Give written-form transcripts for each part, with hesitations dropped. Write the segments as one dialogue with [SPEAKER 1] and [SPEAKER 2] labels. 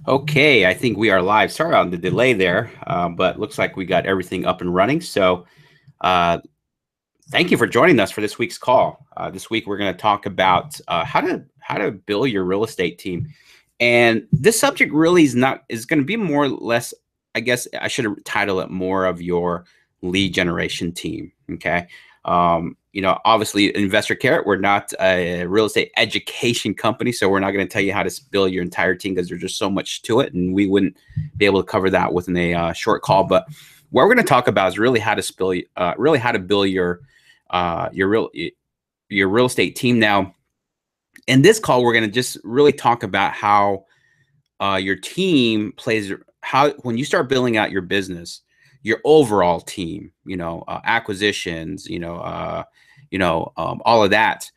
[SPEAKER 1] Okay, I think we are live. Sorry on the delay there, but looks like we got everything up and running. So, uh, thank you for joining us for this week's call. This week we're going to talk about how to build your real estate team, and this subject really is going to be more or less. I guess I should have titled it more of your lead generation team. Okay. Obviously, Investor Carrot, we're not a real estate education company, so we're not going to tell you how to build your entire team because there's just so much to it, and we wouldn't be able to cover that within a short call. But what we're going to talk about is really how to build your real estate team. Now, in this call, we're going to just really talk about how your team plays how when you start building out your business, your overall team, acquisitions, all of that.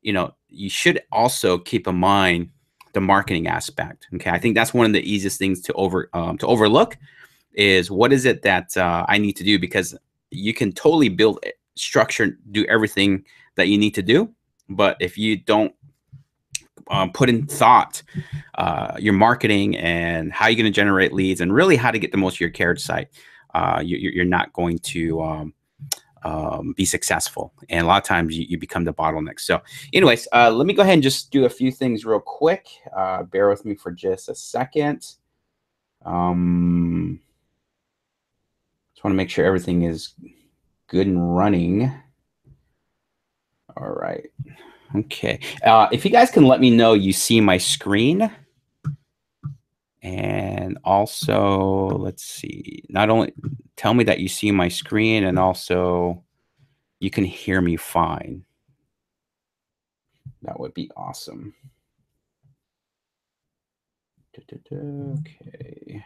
[SPEAKER 1] You should also keep in mind the marketing aspect. Okay, I think that's one of the easiest things to overlook is what is it that I need to do, because you can totally build structure, do everything that you need to do, but if you don't put in thought your marketing and how you're going to generate leads and really how to get the most of your carriage site, you're not going to be successful. And a lot of times you become the bottleneck. So anyways, let me go ahead and just do a few things real quick. Bear with me for just a second. Just want to make sure everything is good and running. All right. Okay. If you guys can let me know you see my screen. And also, let's see, not only tell me that you see my screen, and also you can hear me fine. That would be awesome. Okay.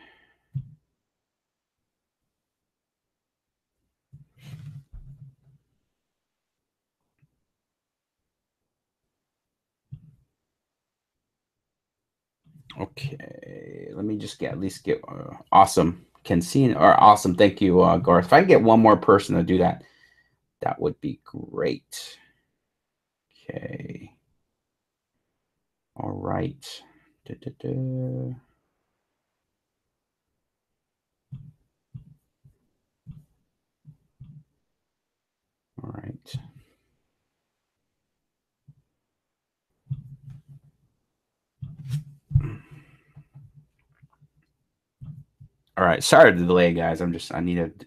[SPEAKER 1] Okay, let me just at least get awesome. Can see or awesome. Thank you, Garth. If I can get one more person to do that, that would be great. Okay. All right. Da, da, da. All right. All right. Sorry for the delay, guys. I needed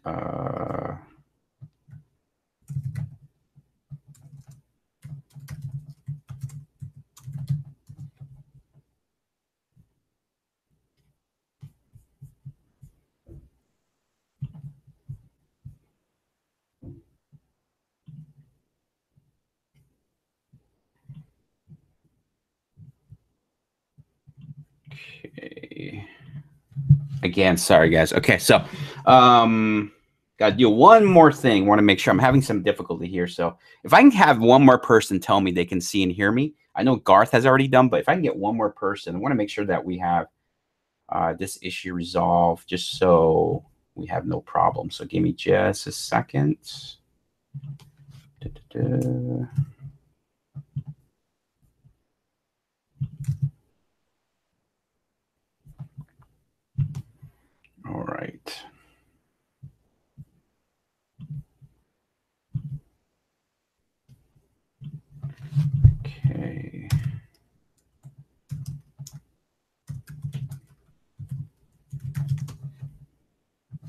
[SPEAKER 1] okay. Again, sorry guys. Okay, so gotta do one more thing. Want to make sure I'm having some difficulty here. So if I can have one more person tell me they can see and hear me. I know Garth has already done, but if I can get one more person, I want to make sure that we have this issue resolved just so we have no problem. So give me just a second. Da, da, da. All right. Okay.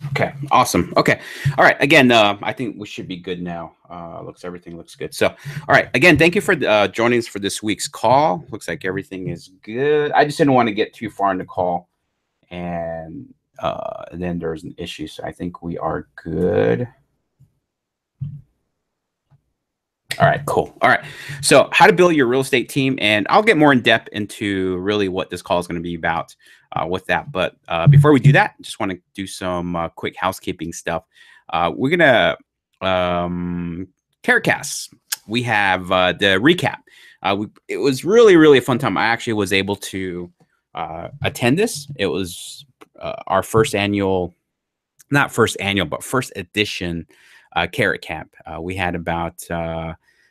[SPEAKER 1] Okay, awesome. Okay, all right. Again, I think we should be good now. Everything looks good. So, all right. Again, thank you for joining us for this week's call. Looks like everything is good. I just didn't want to get too far in the call, and then there's an issue. So I think we are good. All right, cool. All right. So, how to build your real estate team, and I'll get more in depth into really what this call is going to be about with that. But before we do that, just want to do some quick housekeeping stuff. We're gonna Caracast. We have the recap. It was really a fun time. I actually was able to attend this. It was our first annual, not first annual, but first edition Carrot Camp. We had about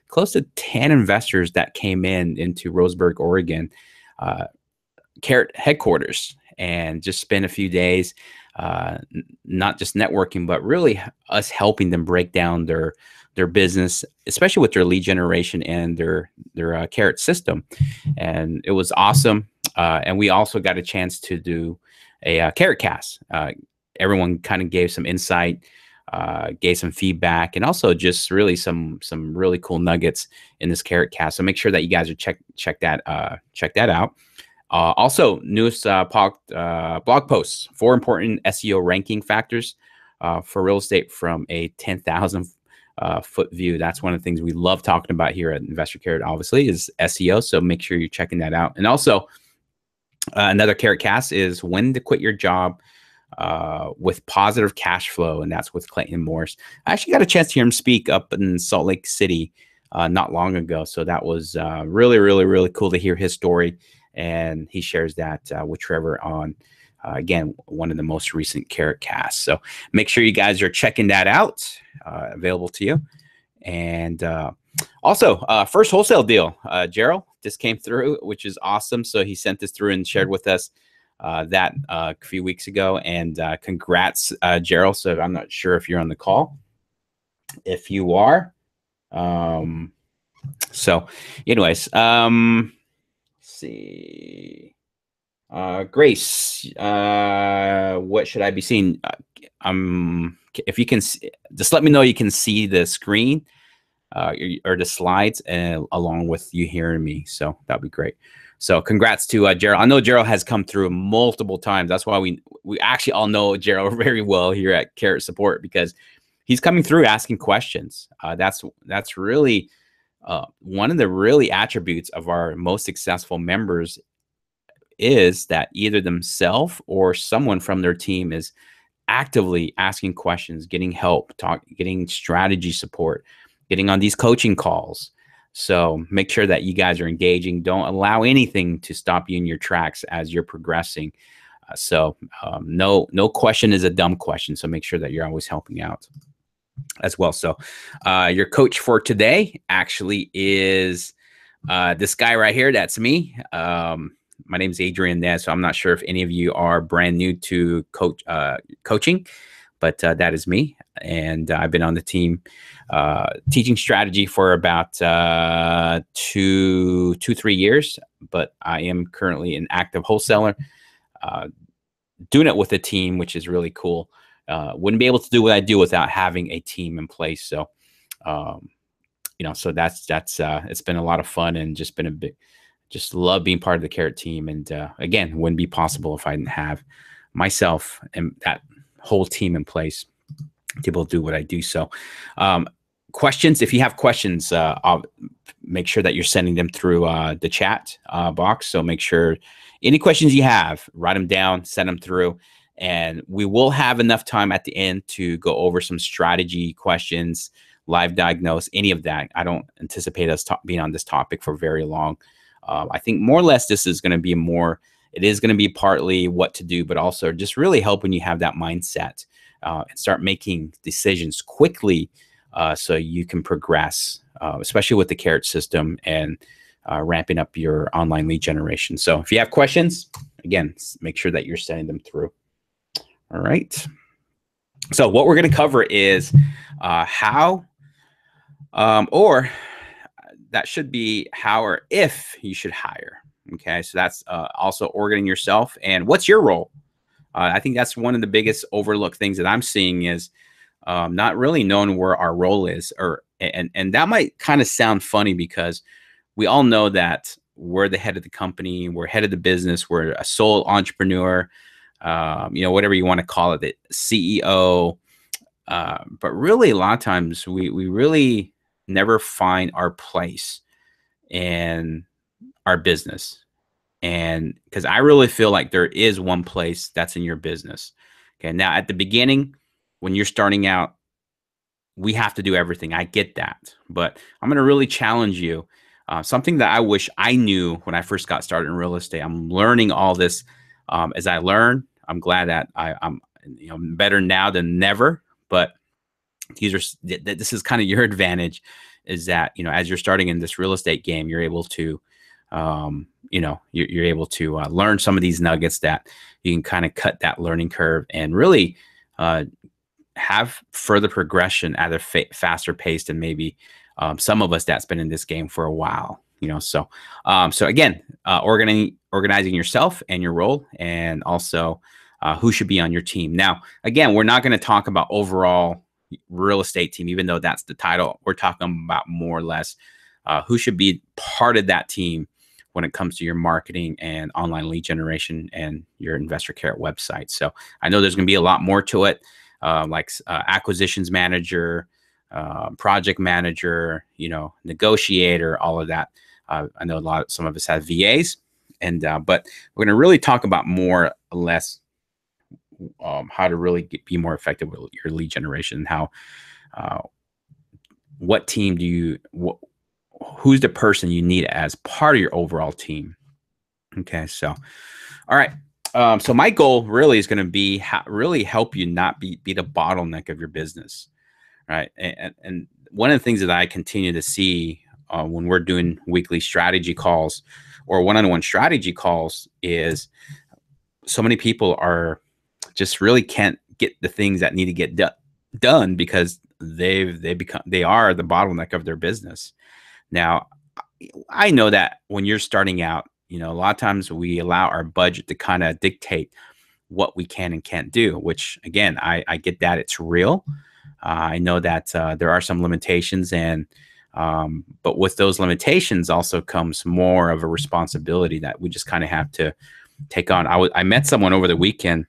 [SPEAKER 1] close to 10 investors that came into Roseburg, Oregon, Carrot headquarters. and just spend a few days, not just networking, but really us helping them break down their business, especially with their lead generation and their Carrot system. And it was awesome. And we also got a chance to do a Carrot cast. Everyone kind of gave some insight, gave some feedback, and also just really some really cool nuggets in this Carrot cast. So make sure that you guys are check that out. Also, newest blog posts: 4 important SEO ranking factors for real estate from a 10,000 foot view. That's one of the things we love talking about here at Investor Carrot, obviously, is SEO. So make sure you're checking that out. And also, another Carrot cast is when to quit your job with positive cash flow, and that's with Clayton Morris. I actually got a chance to hear him speak up in Salt Lake City not long ago. So that was really, really, really cool to hear his story. And he shares that with Trevor on, again, one of the most recent Carrot casts. So make sure you guys are checking that out, available to you. And also, first wholesale deal, Gerald just came through, which is awesome. So he sent this through and shared with us that a few weeks ago. And congrats, Gerald. So I'm not sure if you're on the call. If you are. So anyways, see, Grace, what should I be seeing? If you can just let me know you can see the screen or the slides along with you hearing me. So that'd be great. So congrats to Gerald. I know Gerald has come through multiple times. That's why we actually all know Gerald very well here at Carrot Support, because he's coming through asking questions. That's really one of the really attributes of our most successful members, is that either themselves or someone from their team is actively asking questions, getting help, getting strategy support, getting on these coaching calls. So make sure that you guys are engaging. Don't allow anything to stop you in your tracks as you're progressing. No question is a dumb question. So make sure that you're always helping out as well. So your coach for today actually is this guy right here. That's me. My name is Adrian Nez. So I'm not sure if any of you are brand new to coaching, but that is me. And I've been on the team teaching strategy for about 2-3 years, but I am currently an active wholesaler, doing it with a team, which is really cool. Wouldn't be able to do what I do without having a team in place. So, so that's it's been a lot of fun, and just been just love being part of the Carrot team. And again, wouldn't be possible if I didn't have myself and that whole team in place to be able to do what I do. So questions, if you have questions, I'll make sure that you're sending them through the chat box. So make sure any questions you have, write them down, send them through. And we will have enough time at the end to go over some strategy questions, live diagnose, any of that. I don't anticipate us being on this topic for very long. I think more or less this is going to be it is going to be partly what to do, but also just really helping you have that mindset and start making decisions quickly so you can progress, especially with the Carrot system and ramping up your online lead generation. So if you have questions, again, make sure that you're sending them through. All right. So what we're going to cover is how, or that should be how or if you should hire. Okay. So that's also organizing yourself and what's your role. I think that's one of the biggest overlooked things that I'm seeing is not really knowing where our role is, and that might kind of sound funny because we all know that we're the head of the company, we're head of the business, we're a sole entrepreneur, whatever you want to call it, the CEO. But really, a lot of times we really never find our place in our business. And because I really feel like there is one place that's in your business. Okay. Now, at the beginning, when you're starting out, we have to do everything. I get that. But I'm going to really challenge you. Something that I wish I knew when I first got started in real estate. I'm learning all this as I learn. I'm glad that I'm better now than never. But this is kind of your advantage, is that as you're starting in this real estate game, you're able to you're able to learn some of these nuggets that you can kind of cut that learning curve and really have further progression at a faster pace than maybe some of us that's been in this game for a while. So again, organizing yourself and your role, and also who should be on your team. Now, again, we're not going to talk about overall real estate team, even though that's the title. We're talking about more or less who should be part of that team when it comes to your marketing and online lead generation and your Investor Carrot website. So I know there's going to be a lot more to it, like acquisitions manager, project manager, negotiator, all of that. I know some of us have VAs, and but we're going to really talk about more or less how to really be more effective with your lead generation, and how what team do you who's the person you need as part of your overall team. Okay, so all right. So my goal really is going to be really help you not be the bottleneck of your business, right? And one of the things that I continue to see when we're doing weekly strategy calls or one-on-one strategy calls is so many people are just really can't get the things that need to get done because they are the bottleneck of their business. Now, I know that when you're starting out, a lot of times we allow our budget to kind of dictate what we can and can't do, which again, I get that it's real. I know that there are some limitations, but with those limitations also comes more of a responsibility that we just kind of have to take on. I met someone over the weekend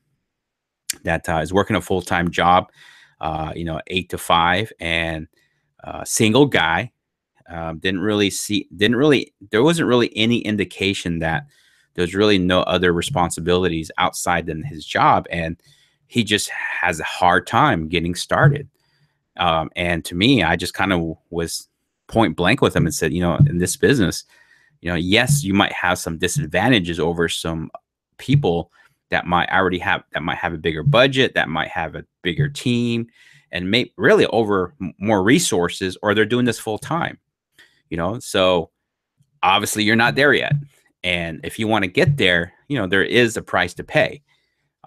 [SPEAKER 1] that is working a full-time job, 8 to 5, and single guy. There wasn't really any indication that there's really no other responsibilities outside than his job, and he just has a hard time getting started. And to me, I just kind of was point blank with him and said, in this business, yes, you might have some disadvantages over some people that might have a bigger budget, that might have a bigger team, and may really over more resources, or they're doing this full time. So obviously you're not there yet. And if you want to get there, there is a price to pay.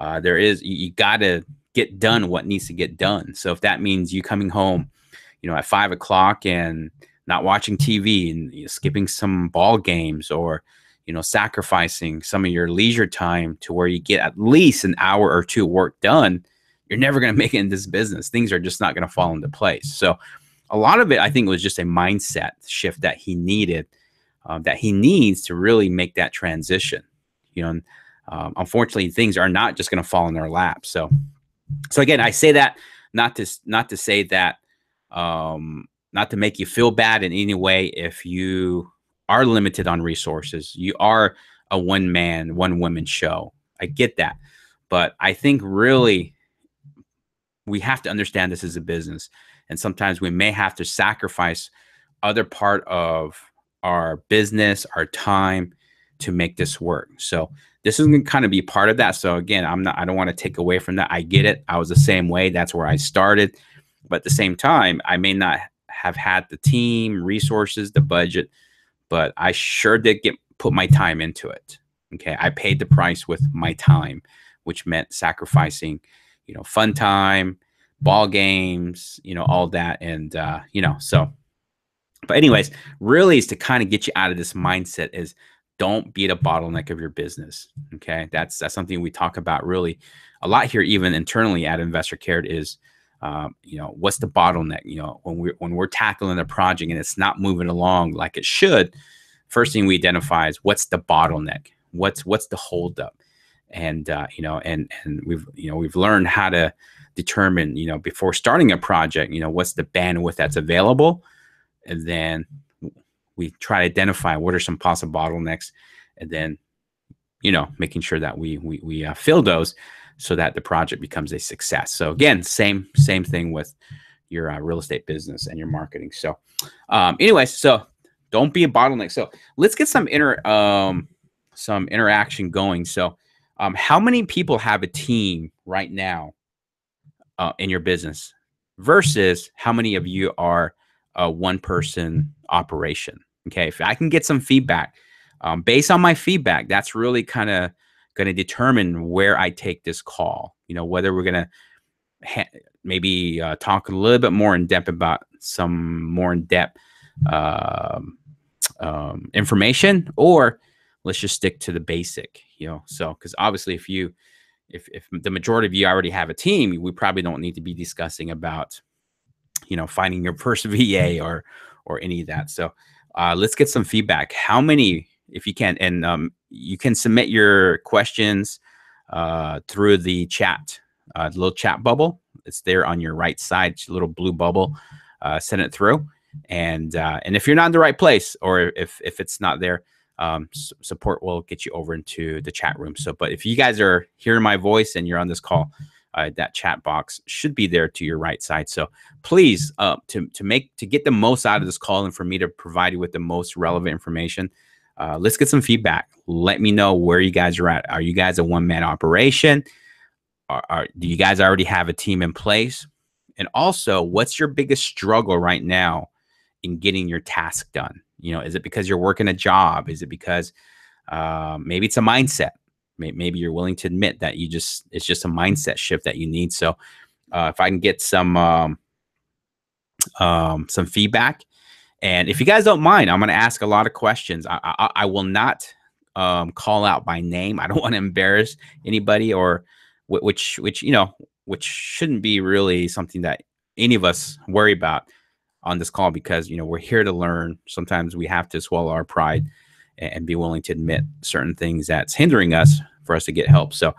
[SPEAKER 1] You got to get done what needs to get done. So if that means you coming home, at 5 o'clock and not watching TV and skipping some ball games, or, sacrificing some of your leisure time to where you get at least an hour or two work done, you're never going to make it in this business. Things are just not going to fall into place. So a lot of it, I think, was just a mindset shift that he needed, that he needs to really make that transition. Unfortunately, things are not just going to fall in their lap. So again, I say that not to say that, not to make you feel bad in any way if you are limited on resources. You are a one-man, one-woman show. I get that, but I think really we have to understand this is a business. And sometimes we may have to sacrifice other part of our business, our time, to make this work. So this is going to kind of be part of that. So again, I don't want to take away from that. I get it. I was the same way. That's where I started. But at the same time, I may not have had the team, resources, the budget, but I sure did put my time into it. Okay. I paid the price with my time, which meant sacrificing, fun time, ball games, all that. And, but anyways, really is to kind of get you out of this mindset is don't be the bottleneck of your business. Okay. That's something we talk about really a lot here, even internally at Investor Carrot is, what's the bottleneck? When we're tackling a project and it's not moving along like it should, first thing we identify is what's the bottleneck? What's the holdup? And, and we've learned how to determine, before starting a project, what's the bandwidth that's available. And then we try to identify what are some possible bottlenecks, and then, making sure that we fill those so that the project becomes a success. So again, same thing with your real estate business and your marketing. So anyways, so don't be a bottleneck. So let's get some interaction going. So how many people have a team right now in your business versus how many of you are a one-person operation? Okay, if I can get some feedback based on my feedback, that's really kind of going to determine where I take this call. Whether we're going to maybe talk a little bit more in depth about some more in depth information, or let's just stick to the basic. So because obviously if the majority of you already have a team, we probably don't need to be discussing about finding your first VA or any of that. So let's get some feedback. How many, if you can, and you can submit your questions through the chat, the little chat bubble. It's there on your right side, it's a little blue bubble. Send it through, and if you're not in the right place, or if it's not there, support will get you over into the chat room. So, but if you guys are hearing my voice and you're on this call, that chat box should be there to your right side. So please, to get the most out of this call and for me to provide you with the most relevant information, let's get some feedback. Let me know where you guys are at. Are you guys a one-man operation? Do you guys already have a team in place? And also, what's your biggest struggle right now in getting your task done? Is it because you're working a job? Is it because maybe it's a mindset? Maybe you're willing to admit that it's just a mindset shift that you need. So if I can get some feedback, and if you guys don't mind, I'm going to ask a lot of questions. I will not call out by name. I don't want to embarrass anybody, or which shouldn't be really something that any of us worry about on this call, because we're here to learn. Sometimes we have to swallow our pride and be willing to admit certain things that's hindering us for us to get help. So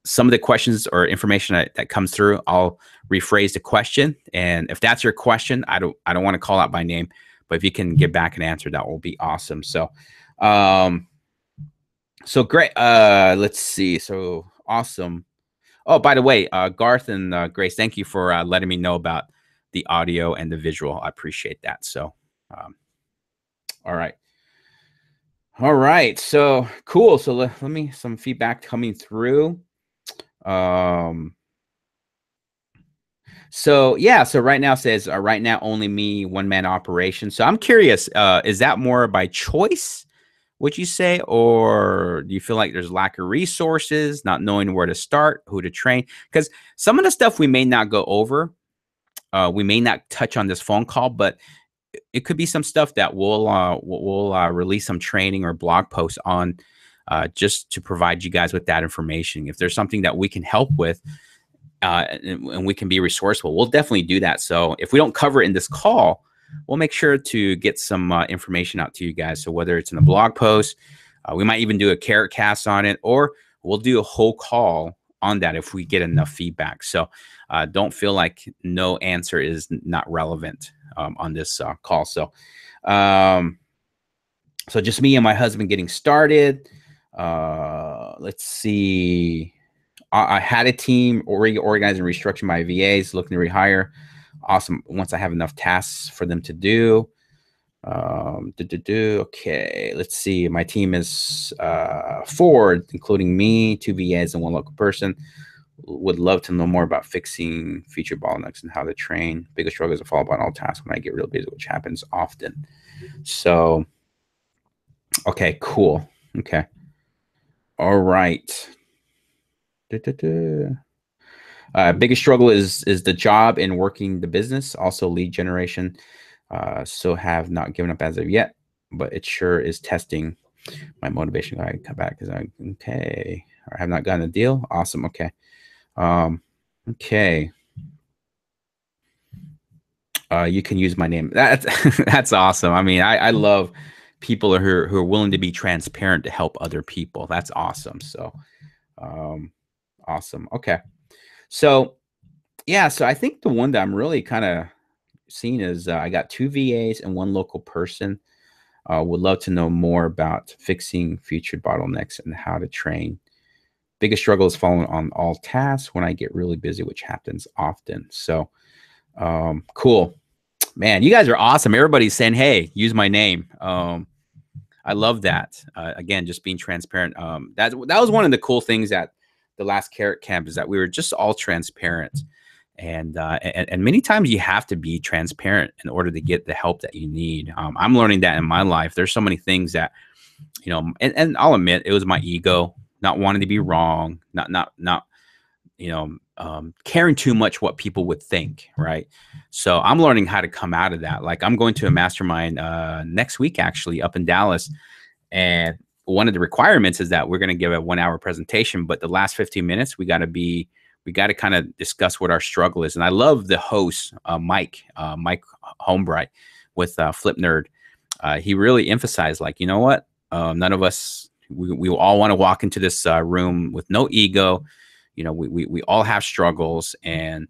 [SPEAKER 1] some of the questions or information that comes through, I'll rephrase the question. And if that's your question, I don't want to call out by name, but if you can get back an answer, that will be awesome. So great. Let's see. So awesome. Oh, by the way, Garth and Grace, thank you for letting me know about the audio and the visual. I appreciate that. So, all right. All right. So cool. So let me, some feedback coming through. So yeah, so right now it says, right now only me, one-man operation. So I'm curious, is that more by choice, would you say, or do you feel like there's lack of resources, not knowing where to start, who to train? Because some of the stuff we may not go over, we may not touch on this phone call, but it could be some stuff that we'll release some training or blog posts on, just to provide you guys with that information. If there's something that we can help with, and we can be resourceful, we'll definitely do that. So if we don't cover it in this call, we'll make sure to get some information out to you guys. So whether it's in a blog post, we might even do a carrot cast on it, or we'll do a whole call on that if we get enough feedback. So don't feel like no answer is not relevant on this call. So so just me and my husband getting started. Let's see. I had a team organize and restructure my VAs, looking to rehire. Awesome. Once I have enough tasks for them to do. Okay, let's see. My team is 4, including me, 2 VAs, and 1 local person. Would love to know more about fixing feature bottlenecks and how to train. Biggest struggle is to follow up on all tasks when I get real busy, which happens often. So, okay, cool. Okay. All right. Biggest struggle is the job and working the business, also lead generation. So have not given up as of yet, but it sure is testing my motivation. I come back because okay. I have not gotten a deal. Awesome. Okay. Okay. You can use my name. That's awesome. I mean, I love people who are willing to be transparent to help other people. That's awesome. So, awesome. Okay. So yeah, so I think the one that I'm really kind of seeing is I got 2 VAs and 1 local person. Would love to know more about fixing featured bottlenecks and how to train. Biggest struggle is following on all tasks when I get really busy, which happens often. So cool. Man, you guys are awesome. Everybody's saying, hey, use my name. I love that. Again, just being transparent. That was one of the cool things at the last Carrot Camp, is that we were just all transparent. And many times you have to be transparent in order to get the help that you need. I'm learning that in my life. There's so many things that And I'll admit it was my ego, not wanting to be wrong, not caring too much what people would think, right? So I'm learning how to come out of that. Like I'm going to a mastermind next week, actually, up in Dallas, and one of the requirements is that we're going to give a 1 hour presentation, but the last 15 minutes we got to kind of discuss what our struggle is. And I love the host, Mike Homebright with Flip Nerd. He really emphasized, like, you know what? None of us, we all want to walk into this room with no ego. We all have struggles, and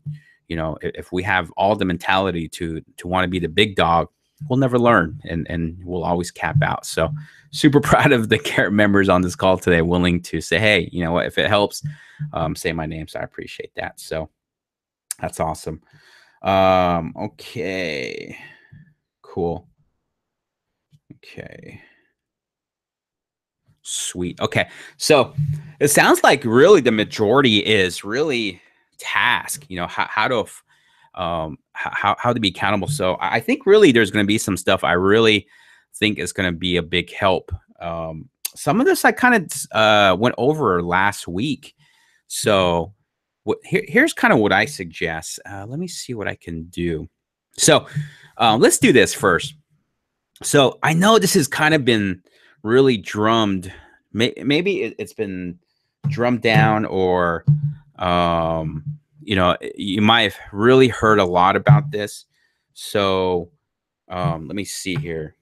[SPEAKER 1] if we have all the mentality to want to be the big dog, we'll never learn, and we'll always cap out. So super proud of the CARET members on this call today, willing to say, hey, you know what, if it helps, say my name. So I appreciate that. So that's awesome. Okay, cool. Okay. Sweet. Okay. So it sounds like really the majority is really task, how to how to be accountable. So I think really there's going to be some stuff I really think is going to be a big help. Some of this I kind of went over last week. So here's kind of what I suggest. Let me see what I can do. So let's do this first. So I know this has kind of been really drummed. Maybe it's been drummed down, or you might have really heard a lot about this. So let me see here.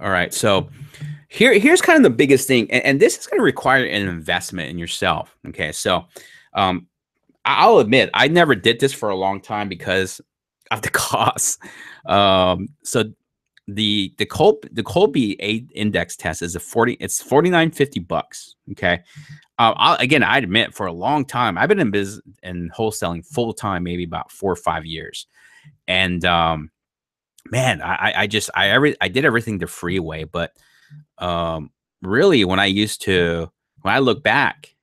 [SPEAKER 1] All right. So here's kind of the biggest thing, and this is going to require an investment in yourself. Okay. So I'll admit I never did this for a long time because of the costs. So the Colby A index test is it's $49.50. Okay. I admit for a long time I've been in business and wholesaling full time, maybe about 4 or 5 years, and man, I did everything the free way, but really when I look back,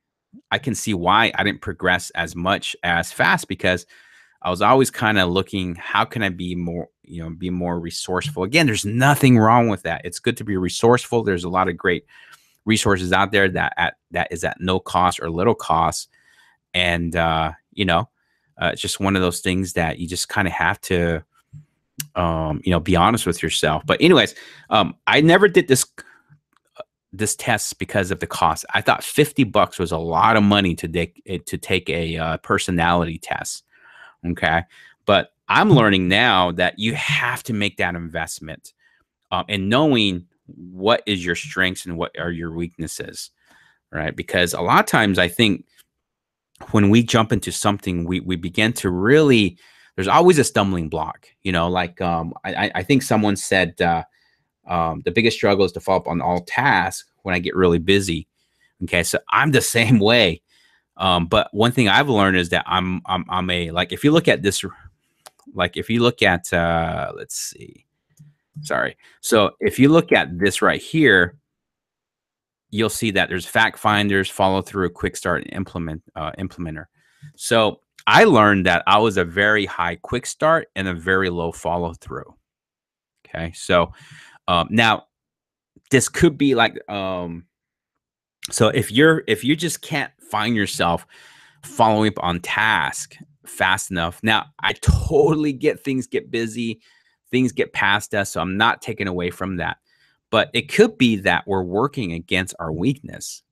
[SPEAKER 1] I can see why I didn't progress as much as fast, because I was always kind of looking, how can I be more resourceful? Again, there's nothing wrong with that. It's good to be resourceful. There's a lot of great resources out there that is at no cost or little cost. And, it's just one of those things that you just kind of have to, be honest with yourself. But anyways, I never did this test because of the cost. I thought $50 was a lot of money to take a personality test. Okay. But I'm learning now that you have to make that investment in knowing what is your strengths and what are your weaknesses, right? Because a lot of times I think when we jump into something, we begin to really, there's always a stumbling block, I think someone said, the biggest struggle is to follow up on all tasks when I get really busy. Okay. So I'm the same way. But one thing I've learned is that I'm like, if you look at this, let's see, sorry. So if you look at this right here, you'll see that there's fact finders, follow through, quick start, and implementer. So I learned that I was a very high quick start and a very low follow through. Okay. So now this could be like, so if you just can't find yourself following up on task fast enough. Now I totally get things get busy, things get past us. So I'm not taking away from that, but it could be that we're working against our weakness.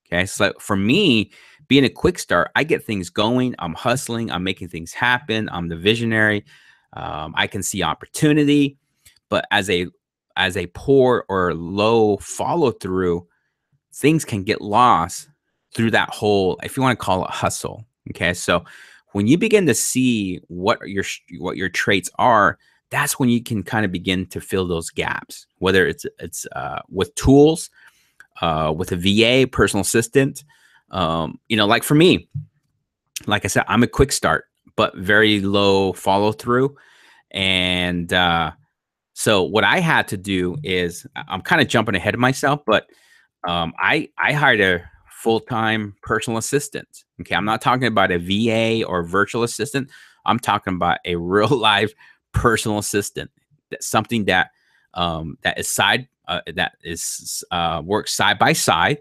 [SPEAKER 1] Okay. So for me, being a quick start, I get things going. I'm hustling. I'm making things happen. I'm the visionary. I can see opportunity, but as a poor or low follow through, things can get lost through that whole, if you want to call it, hustle. Okay. So when you begin to see what your traits are, that's when you can kind of begin to fill those gaps, whether it's with tools, with a VA, personal assistant. Like for me, like I said, I'm a quick start, but very low follow through. And so what I had to do is, I'm kind of jumping ahead of myself, but I hired a full-time personal assistant. Okay, I'm not talking about a VA or virtual assistant. I'm talking about a real life personal assistant. That's something that that is works side by side,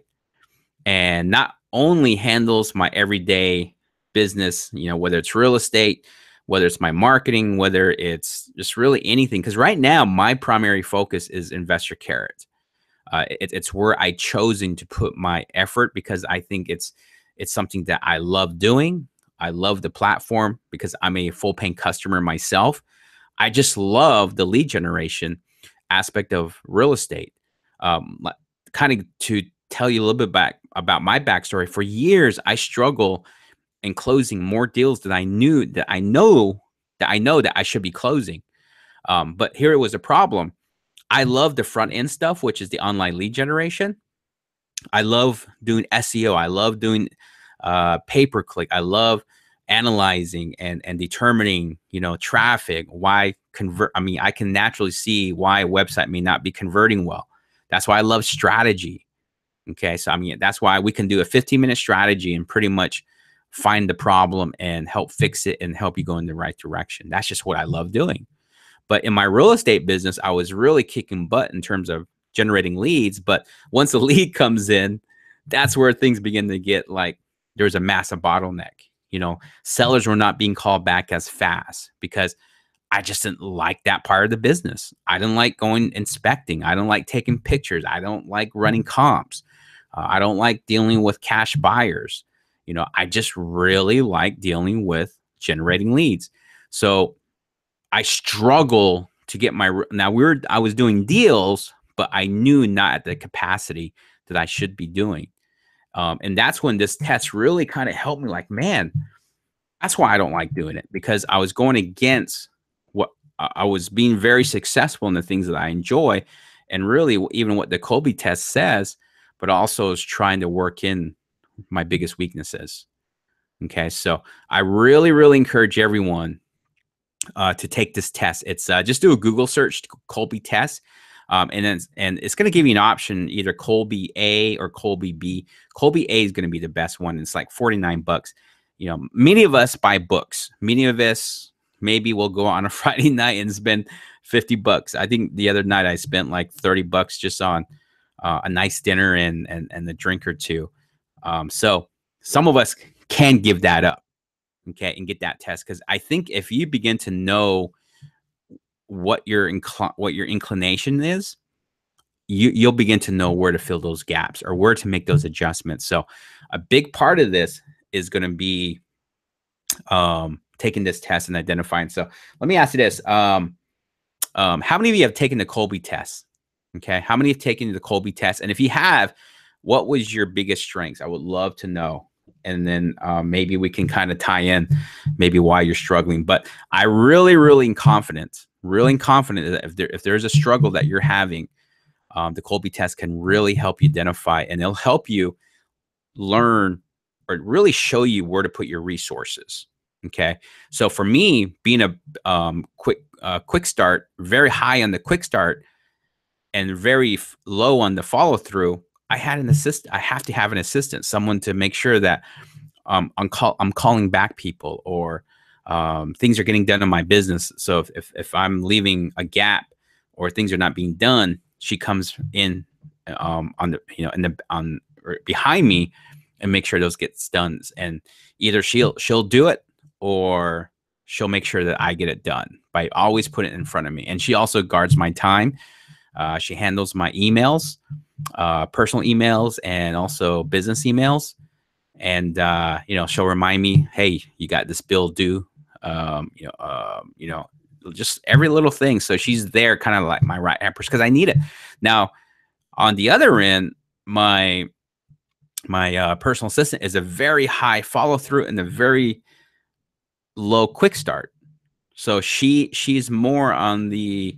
[SPEAKER 1] and not only handles my everyday business, whether it's real estate, whether it's my marketing, whether it's just really anything. Because right now, my primary focus is Investor Carrot. It's where I chosen to put my effort because I think it's something that I love doing. I love the platform because I'm a full paying customer myself. I just love the lead generation aspect of real estate. Like, kind of to tell you a little bit back about my backstory. For years, I struggle in closing more deals than I know that I should be closing. But here it was a problem. I love the front end stuff, which is the online lead generation. I love doing SEO. I love doing pay per click. I love analyzing and determining, traffic, why convert. I mean, I can naturally see why a website may not be converting well. That's why I love strategy. Okay. So, I mean, that's why we can do a 15-minute strategy and pretty much find the problem and help fix it and help you go in the right direction. That's just what I love doing. But in my real estate business, I was really kicking butt in terms of generating leads. But once a lead comes in, that's where things begin to get like there's a massive bottleneck. Sellers were not being called back as fast because I just didn't like that part of the business. I didn't like going inspecting. I don't like taking pictures. I don't like running comps. I don't like dealing with cash buyers. I just really like dealing with generating leads. So I struggle to get I was doing deals, but I knew not at the capacity that I should be doing. And that's when this test really kind of helped me like, man, that's why I don't like doing it, because I was going against what I was being very successful in the things that I enjoy. And really even what the Kolbe test says, but also is trying to work in my biggest weaknesses. Okay. So I really, really encourage everyone to take this test. It's just do a Google search, Kolbe test. And it's going to give you an option, either Kolbe A or Kolbe B. Kolbe A is going to be the best one. It's like $49. Many of us buy books. Many of us maybe will go on a Friday night and spend $50. I think the other night I spent like $30 just on a nice dinner and a drink or two. So some of us can give that up, okay, and get that test, because I think if you begin to know what your inclination is, you'll begin to know where to fill those gaps or where to make those adjustments. So a big part of this is going to be taking this test and identifying. So let me ask you this. How many of you have taken the Kolbe test? Okay. How many have taken the Kolbe test? And if you have, what was your biggest strengths? I would love to know. And then maybe we can kind of tie in maybe why you're struggling. But I really confident that if there's a struggle that you're having, the Kolbe test can really help you identify, and it'll help you learn or really show you where to put your resources. Okay. So for me, being a quick start, very high on the quick start and very low on the follow through, I had an assistant. I have to have an assistant, someone to make sure that I'm calling back people, or things are getting done in my business. So if I'm leaving a gap or things are not being done, she comes in on the or behind me and make sure those gets done. And either she'll do it, or she'll make sure that I get it done by always putting it in front of me. And she also guards my time. She handles my emails, personal emails, and also business emails. And she'll remind me, hey, you got this bill due. Just every little thing. So she's there, kind of like my right hand person, because I need it. Now, on the other end, my personal assistant is a very high follow through and a very low quick start. So she's more on the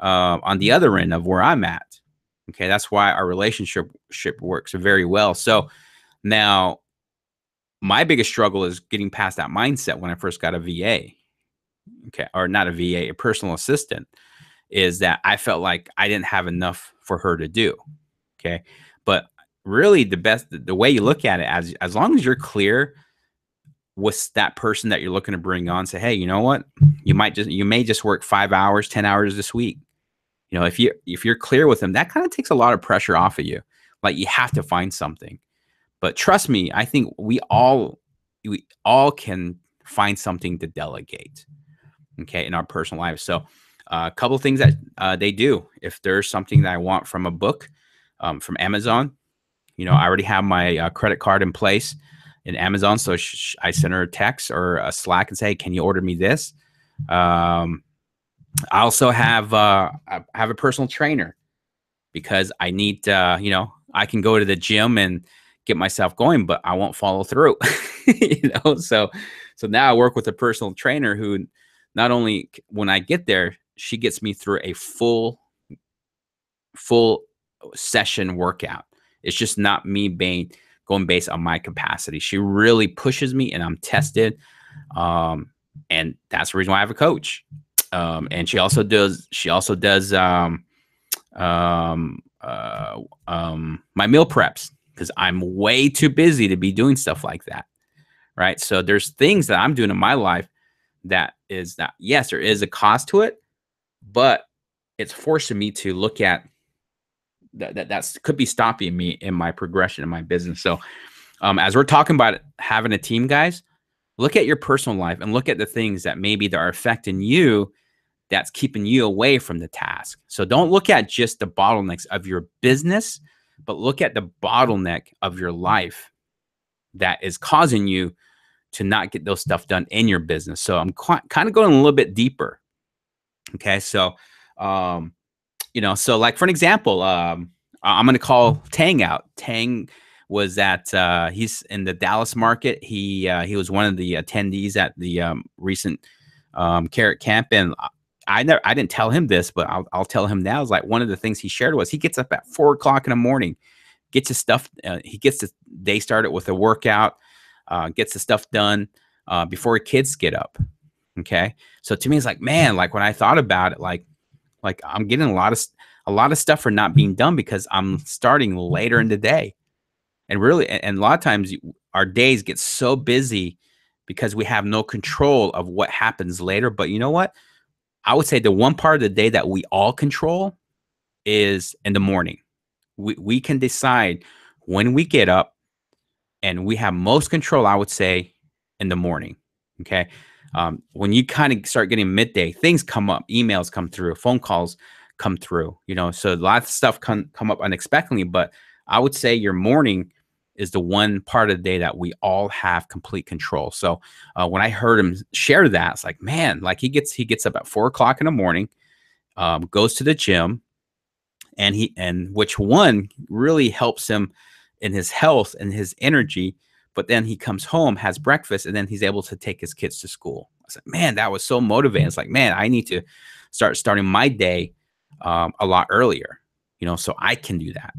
[SPEAKER 1] other end of where I'm at. Okay, that's why our relationship works very well. So now my biggest struggle is getting past that mindset when I first got a VA. Okay, or not a VA, a personal assistant, is that I felt like I didn't have enough for her to do. Okay, But really the way you look at it, as long as you're clear with that person that you're looking to bring on, say, hey, you know what? You may just work 5 hours, 10 hours this week. If you're clear with them, that kind of takes a lot of pressure off of you. Like, you have to find something. But trust me, I think we all can find something to delegate, okay, in our personal lives. So a couple of things that they do. If there's something that I want from a book, from Amazon, I already have my credit card in place in Amazon. So I send her a text or a Slack and say, hey, can you order me this? I also have a personal trainer, because I need, I can go to the gym and get myself going, but I won't follow through. So now I work with a personal trainer who, not only when I get there, she gets me through a full session workout. It's just not me going based on my capacity. She really pushes me, and I'm tested. And that's the reason why I have a coach. And she also does my meal preps, because I'm way too busy to be doing stuff like that. Right. So there's things that I'm doing in my life that yes, there is a cost to it, but it's forcing me to look at that could be stopping me in my progression in my business. So as we're talking about having a team, guys, look at your personal life and look at the things that maybe that are affecting you, that's keeping you away from the task. So don't look at just the bottlenecks of your business, but look at the bottleneck of your life that is causing you to not get those stuff done in your business. So I'm kind of going a little bit deeper. Okay. So, so like, for an example, I'm going to call Tang out. Tang was he's in the Dallas market. He was one of the attendees at the recent Carrot Camp, and I didn't tell him this, but I'll tell him now. Is like, one of the things he shared was he gets up at 4 o'clock in the morning, gets his stuff. He gets the day started with a workout, gets the stuff done before kids get up. Okay, so to me, it's like, man, like when I thought about it, like I'm getting a lot of stuff for not being done because I'm starting later in the day, and really, and a lot of times our days get so busy because we have no control of what happens later. But you know what? I would say the one part of the day that we all control is in the morning. We can decide when we get up, and we have most control, I would say, in the morning. Okay. When you kind of start getting midday, things come up, emails come through, phone calls come through, so a lot of stuff come up unexpectedly. But I would say your morning is the one part of the day that we all have complete control. So when I heard him share that, it's like, man, like he gets up at 4 o'clock in the morning, goes to the gym, and which one really helps him in his health and his energy. But then he comes home, has breakfast, and then he's able to take his kids to school. I said, man, that was so motivating. It's like, man, I need to starting my day a lot earlier, so I can do that.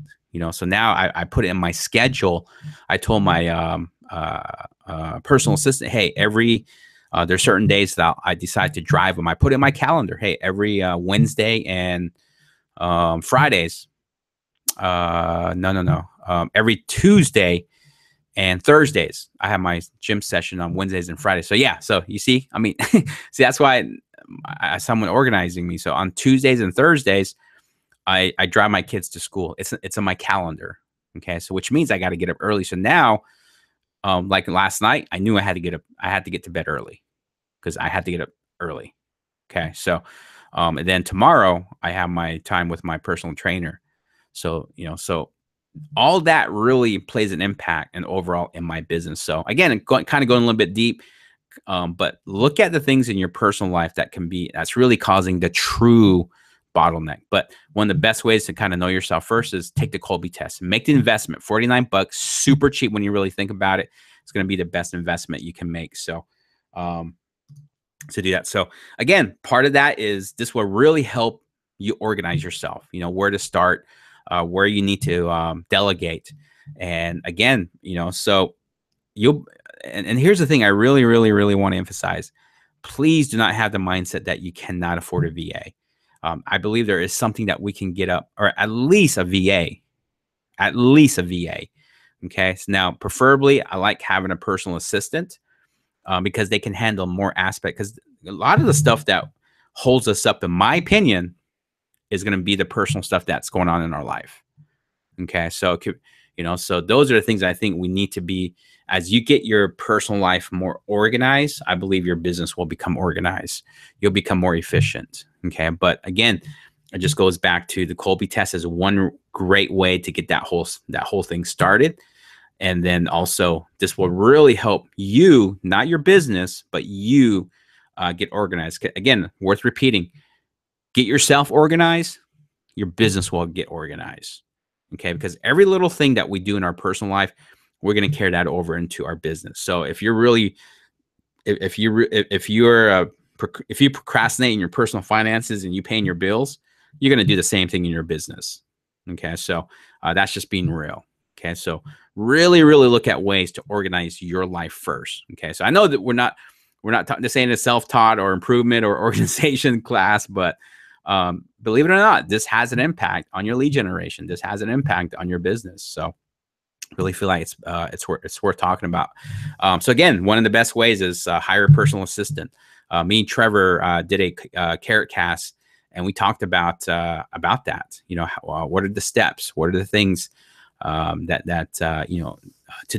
[SPEAKER 1] So now I put it in my schedule. I told my personal assistant, hey, there's certain days that I decide to drive them. I put it in my calendar. Hey, every Wednesday and Fridays. Every Tuesday and Thursdays, I have my gym session on Wednesdays and Fridays. So yeah, so you see, I mean, see, that's why someone organizing me. So on Tuesdays and Thursdays, I drive my kids to school. It's on my calendar. Okay. So which means I got to get up early. So now, like last night, I knew I had to get up. I had to get to bed early because I had to get up early. Okay. So, and then tomorrow I have my time with my personal trainer. So, so all that really plays an impact and overall in my business. So again, kind of going a little bit deep, but look at the things in your personal life that's really causing the true bottleneck. But one of the best ways to kind of know yourself first is take the Kolbe test, make the investment, $49, super cheap when you really think about it. It's going to be the best investment you can make. So, to do that. So again, part of that is this will really help you organize yourself, where to start, where you need to delegate. And again, so and here's the thing I really, really, really want to emphasize. Please do not have the mindset that you cannot afford a VA. I believe there is something that we can get up, or at least a VA, at least a VA. Okay. So now, preferably, I like having a personal assistant because they can handle more aspect. Because a lot of the stuff that holds us up, in my opinion, is going to be the personal stuff that's going on in our life. Okay. So, so those are the things I think we need to be, as you get your personal life more organized, I believe your business will become organized. You'll become more efficient. Okay. But again, it just goes back to the Kolbe test is one great way to get that whole thing started. And then also this will really help you, not your business, but you get organized. Again, worth repeating, get yourself organized, your business will get organized. Okay. Because every little thing that we do in our personal life, we're going to carry that over into our business. So if you're really, if you procrastinate in your personal finances and you paying your bills, you're going to do the same thing in your business. Okay. So that's just being real. Okay. So really, really look at ways to organize your life first. Okay. So I know that we're not this ain't a self-taught or improvement or organization class, but believe it or not, this has an impact on your lead generation. This has an impact on your business. So really feel like it's worth talking about. So again, one of the best ways is hire a personal assistant. Me and Trevor did a Carrot Cast, and we talked about that. You know, what are the steps? What are the things to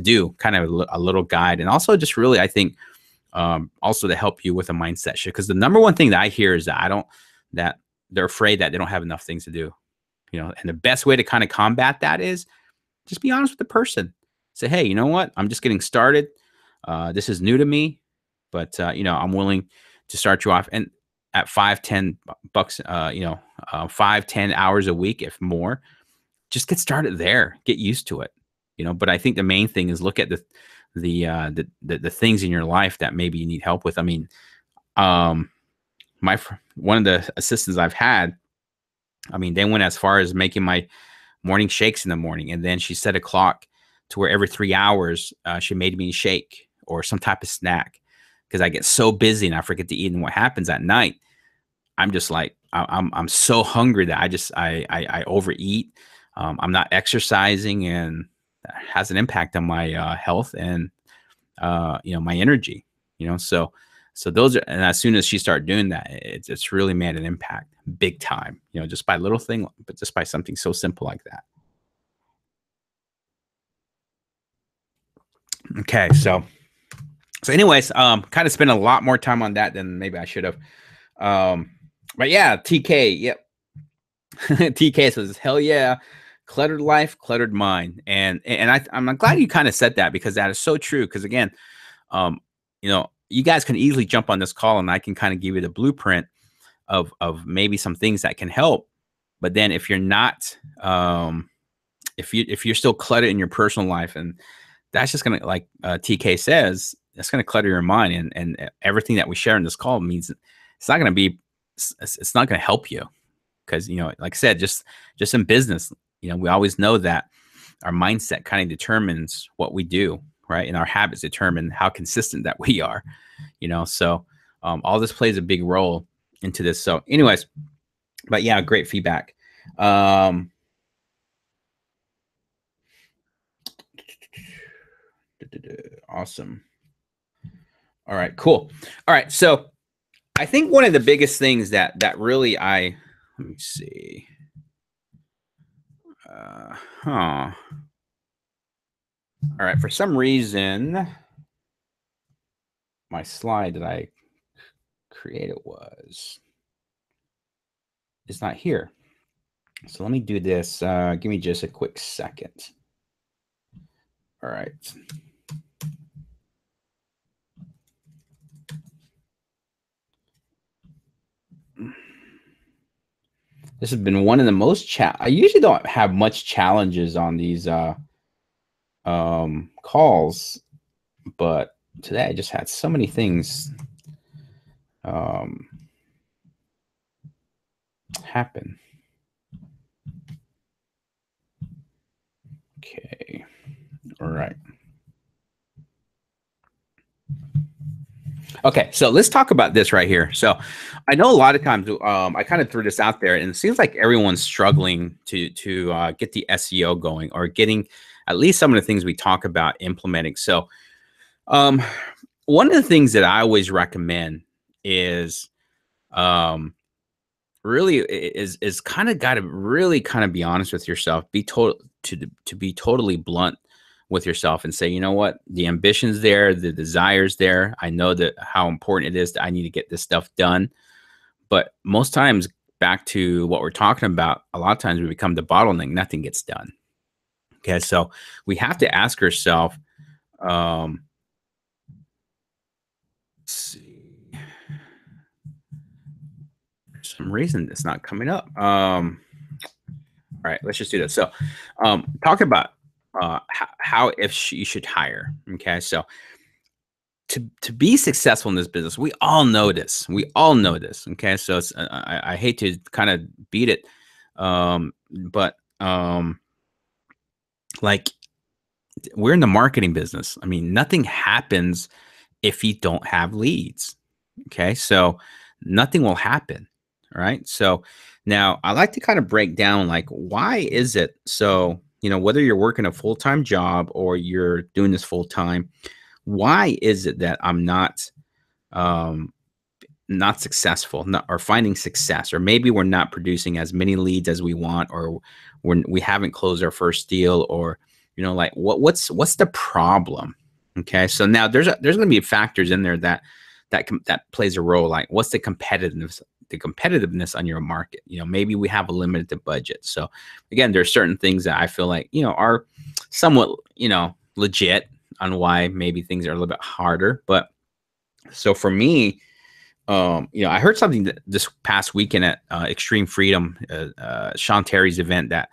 [SPEAKER 1] do? Kind of a little guide, and also just really, I think, also to help you with a mindset shift. Because the number one thing that I hear is that they're afraid that they don't have enough things to do. You know, and the best way to kind of combat that is just be honest with the person. Say, hey, you know what? I'm just getting started. This is new to me, but I'm willing to start you off and at $5-10, 5-10 hours a week, if more. Just get started there. Get used to it. But I think the main thing is look at the things in your life that maybe you need help with. I mean, one of the assistants I've had, I mean, they went as far as making my morning shakes in the morning. And then she set a clock to where every 3 hours, she made me a shake or some type of snack because I get so busy and I forget to eat. And what happens at night, I'm just like, I'm so hungry that I overeat. I'm not exercising, and that has an impact on my health and, my energy, so those are, and as soon as she started doing that, it's really made an impact big time, just by little thing, but just by something so simple like that. Okay. So anyways, kind of spent a lot more time on that than maybe I should have. But yeah, TK. Yep. TK says, hell yeah. Cluttered life, cluttered mind. And I'm glad you kind of said that because that is so true. Because again, you guys can easily jump on this call and I can kind of give you the blueprint of maybe some things that can help. But then if you're not, if you're still cluttered in your personal life, and that's just gonna, like TK says, that's gonna clutter your mind, and everything that we share in this call means it's not gonna help you because like I said, just in business, we always know that our mindset kind of determines what we do, right? And our habits determine how consistent that we are, so all this plays a big role into this. So anyways, but yeah, great feedback. Awesome. All right, cool. All right, so I think one of the biggest things that really let me see. All right, for some reason, my slide that I created is not here. So let me do this. Give me just a quick second. All right. This has been one of the most I usually don't have much challenges on these calls, but today I just had so many things happen. Okay. All right. Okay, so let's talk about this right here. So, I know a lot of times I kind of threw this out there, and it seems like everyone's struggling to get the SEO going or getting at least some of the things we talk about implementing. So, um, one of the things that I always recommend is um, really is kind of got to really kind of be honest with yourself, be total to be totally blunt with yourself and say, you know what, the ambition's there, the desire's there. I know that how important it is that I need to get this stuff done. But most times, back to what we're talking about, a lot of times we become the bottleneck, nothing gets done. Okay. So we have to ask ourselves, um, let's see, for some reason it's not coming up. All right, let's just do this. So, talk about how if you should hire. Okay, so to be successful in this business, we all know this. We all know this. Okay, so it's, I hate to kind of beat it, but like we're in the marketing business. I mean, nothing happens if you don't have leads. Okay, so nothing will happen. All right. So now I like to kind of break down like why is it so, whether you're working a full-time job or you're doing this full time, why is it that I'm um not successful, not, or finding success, or maybe we're not producing as many leads as we want, or we haven't closed our first deal, or like what's the problem? Okay, so now there's going to be factors in there that plays a role. Like what's the competitiveness on your market? Maybe we have a limited budget. So again, there's certain things that I feel like are somewhat legit on why maybe things are a little bit harder. But so for me, I heard something this past weekend at Extreme Freedom, Sean Terry's event that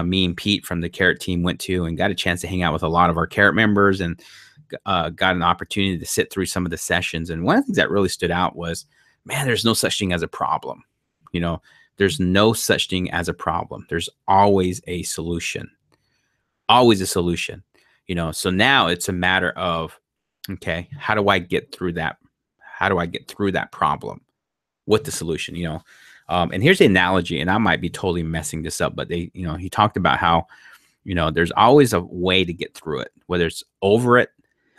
[SPEAKER 1] me and Pete from the Carrot team went to, and got a chance to hang out with a lot of our Carrot members, and got an opportunity to sit through some of the sessions. And one of the things that really stood out was, man, there's no such thing as a problem. There's no such thing as a problem. There's always a solution. Always a solution. So now it's a matter of, okay, how do I get through that? How do I get through that problem with the solution? And here's the analogy, and I might be totally messing this up, but he talked about how, there's always a way to get through it, whether it's over it,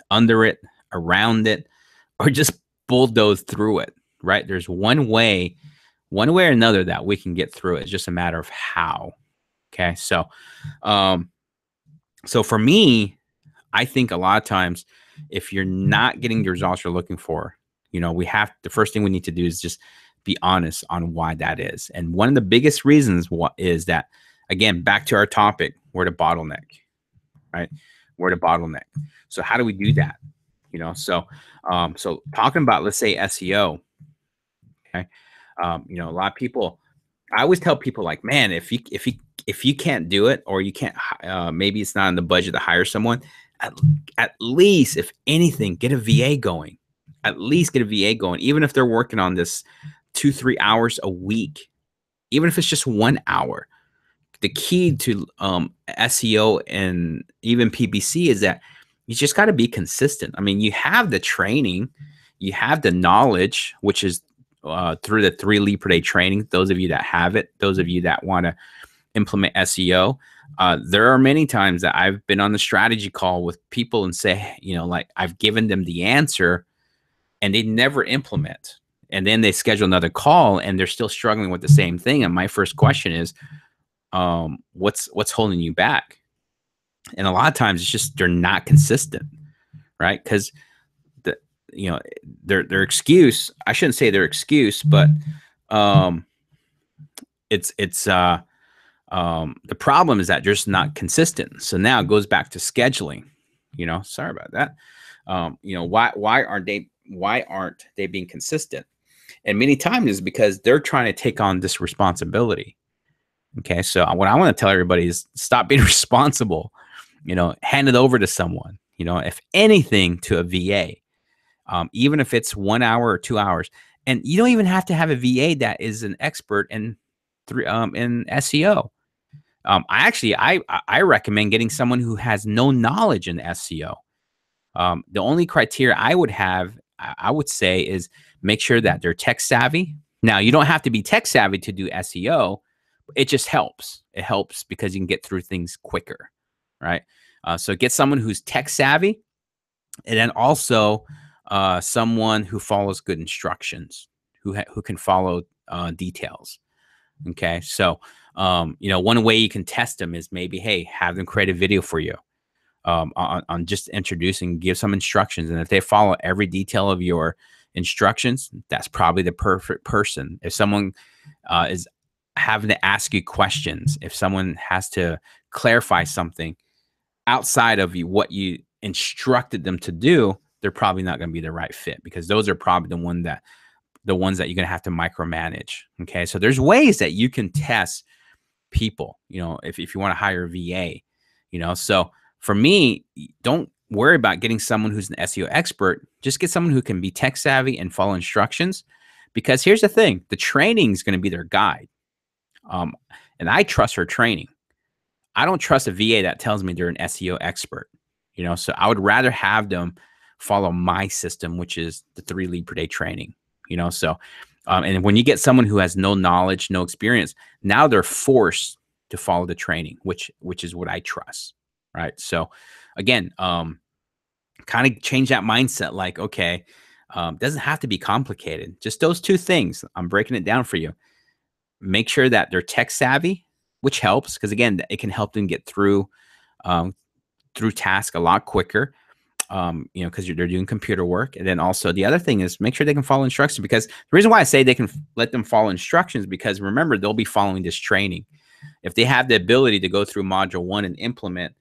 [SPEAKER 1] under it, around it, or just bulldoze through it, right? There's one way or another that we can get through it. It's just a matter of how. Okay. So, so for me, I think a lot of times if you're not getting the results you're looking for, the first thing we need to do is just be honest on why that is. And one of the biggest reasons is that, again, back to our topic, we're the bottleneck, right? We're the bottleneck. So how do we do that? So talking about, let's say, SEO, okay. A lot of people, I always tell people like, man, if you can't do it, or you can't, maybe it's not in the budget to hire someone, at least, if anything, get a VA going. At least get a VA going, even if they're working on this 2-3 hours a week, even if it's just 1 hour. The key to SEO and even PPC is that you just got to be consistent. I mean, you have the training, you have the knowledge, which is through the 3 lead per day training. Those of you that have it, those of you that want to implement SEO, there are many times that I've been on the strategy call with people and say, like I've given them the answer and they never implement. And then they schedule another call and they're still struggling with the same thing. And my first question is, what's holding you back? And a lot of times it's just they're not consistent, right? Because their excuse, I shouldn't say their excuse, but it's the problem is that they're just not consistent. So now it goes back to scheduling. Sorry about that. Why aren't they being consistent? And many times is because they're trying to take on this responsibility. Okay, so what I want to tell everybody is stop being responsible. Hand it over to someone. If anything, to a VA, even if it's 1 hour or 2 hours. And you don't even have to have a VA that is an expert in SEO. I recommend getting someone who has no knowledge in SEO. The only criteria I would have, I would say is make sure that they're tech savvy. Now, you don't have to be tech savvy to do SEO. It just helps. It helps because you can get through things quicker, right? So get someone who's tech savvy, and then also someone who follows good instructions, who can follow details. Okay, so one way you can test them is maybe, hey, have them create a video for you on just introducing, give some instructions, and if they follow every detail of your instructions, that's probably the perfect person. If someone is having to ask you questions, if someone has to clarify something outside of what you instructed them to do, they're probably not going to be the right fit, because those are probably the ones that you're going to have to micromanage. Okay, so there's ways that you can test people. If you want to hire a VA, so for me, don't worry about getting someone who's an SEO expert. Just get someone who can be tech savvy and follow instructions, because here's the thing: the training is going to be their guide. And I trust her training. I don't trust a VA that tells me they're an SEO expert. So I would rather have them follow my system, which is the 3 lead per day training. So and when you get someone who has no knowledge, no experience, now they're forced to follow the training, which is what I trust, right? So again, kind of change that mindset. Like, okay, doesn't have to be complicated. Just those 2 things. I'm breaking it down for you. Make sure that they're tech savvy, which helps because, again, it can help them get through tasks a lot quicker. Because they're doing computer work. And then also the other thing is make sure they can follow instructions, because the reason why I say they can let them follow instructions, because remember, they'll be following this training. If they have the ability to go through module 1 and implement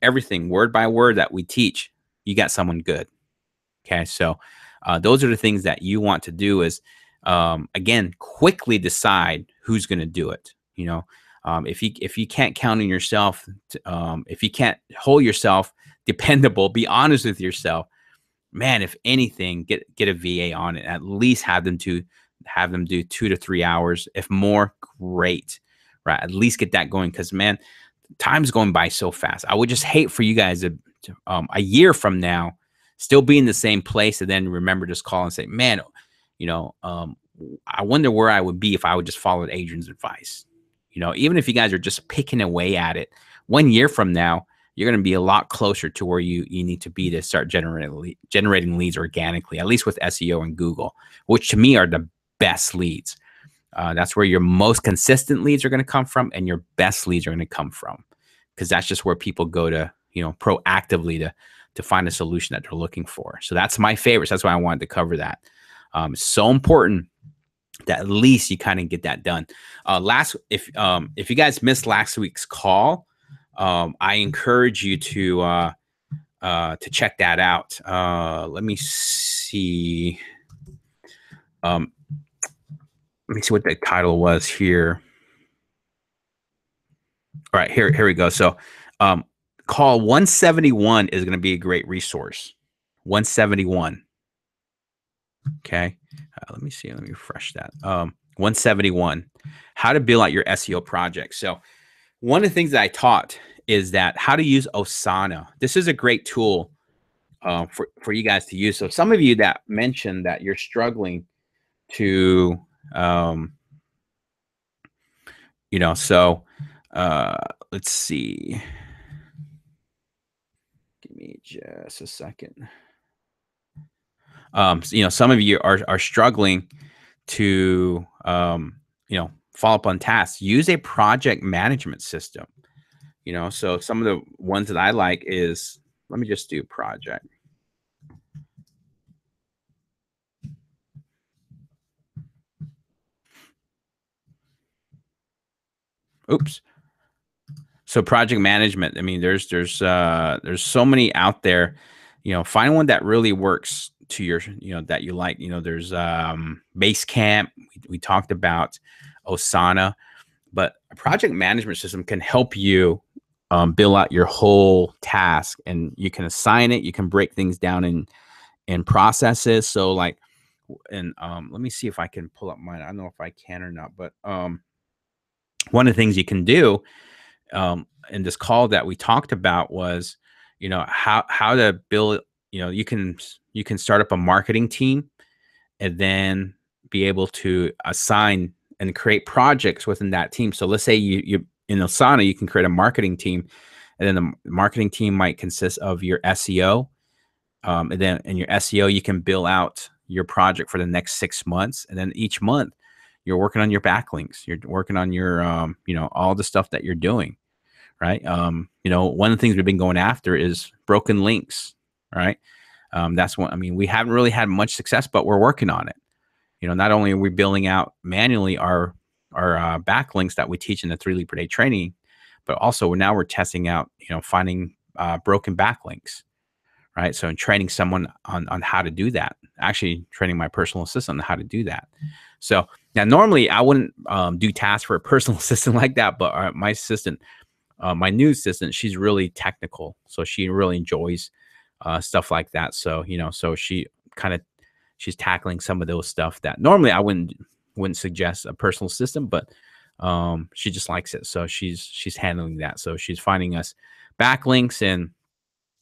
[SPEAKER 1] everything word by word that we teach, you got someone good. Okay. So those are the things that you want to do is, again, quickly decide who's going to do it. If you can't count on yourself, if you can't hold yourself dependable, be honest with yourself, man, if anything, get a VA on it. At least have them do 2 to 3 hours. If more, great, right? At least get that going, because, man, time's going by so fast. I would just hate for you guys to a year from now still be in the same place, and then remember, just call and say, man, I wonder where I would be if I would just followed Adrian's advice. Even if you guys are just picking away at it, 1 year from now, you're going to be a lot closer to where you need to be to start generating leads organically, at least with SEO and Google, which to me are the best leads. That's where your most consistent leads are going to come from, and your best leads are going to come from, because that's just where people go to, proactively to find a solution that they're looking for. So that's my favorites. That's why I wanted to cover that. It's so important that at least you kind of get that done. If you guys missed last week's call, I encourage you to check that out. Let me see. Let me see what the title was here. All right, here we go. So, call 171 is going to be a great resource. 171. Okay. Let me see. Let me refresh that. 171. How to build out your SEO project. So, one of the things that I taught is that how to use Osana. This is a great tool for you guys to use. So some of you that mentioned that you're struggling to, let's see. Give me just a second. Some of you are struggling to, follow up on tasks. Use a project management system. So some of the ones that I like is, let me just do project. Oops. So project management. I mean, there's so many out there. Find one that really works to your, that you like. There's Basecamp. We talked about Osana, but a project management system can help you build out your whole task, and you can assign it. You can break things down in processes. So like, and let me see if I can pull up mine. I don't know if I can or not, but one of the things you can do in this call that we talked about was, how to build you can start up a marketing team and then be able to assign and create projects within that team. So let's say you in Asana, you can create a marketing team, and then the marketing team might consist of your SEO. And then in your SEO, you can bill out your project for the next 6 months. And then each month you're working on your backlinks. You're working on your, all the stuff that you're doing. Right. One of the things we've been going after is broken links. Right. That's one. I mean, we haven't really had much success, but we're working on it. Not only are we building out manually our backlinks that we teach in the 3 lead per day training, but also now we're testing out, finding broken backlinks. Right. So I'm training someone on how to do that, actually training my personal assistant on how to do that. So now normally I wouldn't do tasks for a personal assistant like that, but my assistant, my new assistant, she's really technical. So she really enjoys stuff like that. So, so she's tackling some of those stuff that normally I wouldn't suggest a personal assistant, but she just likes it. So she's handling that. So she's finding us backlinks and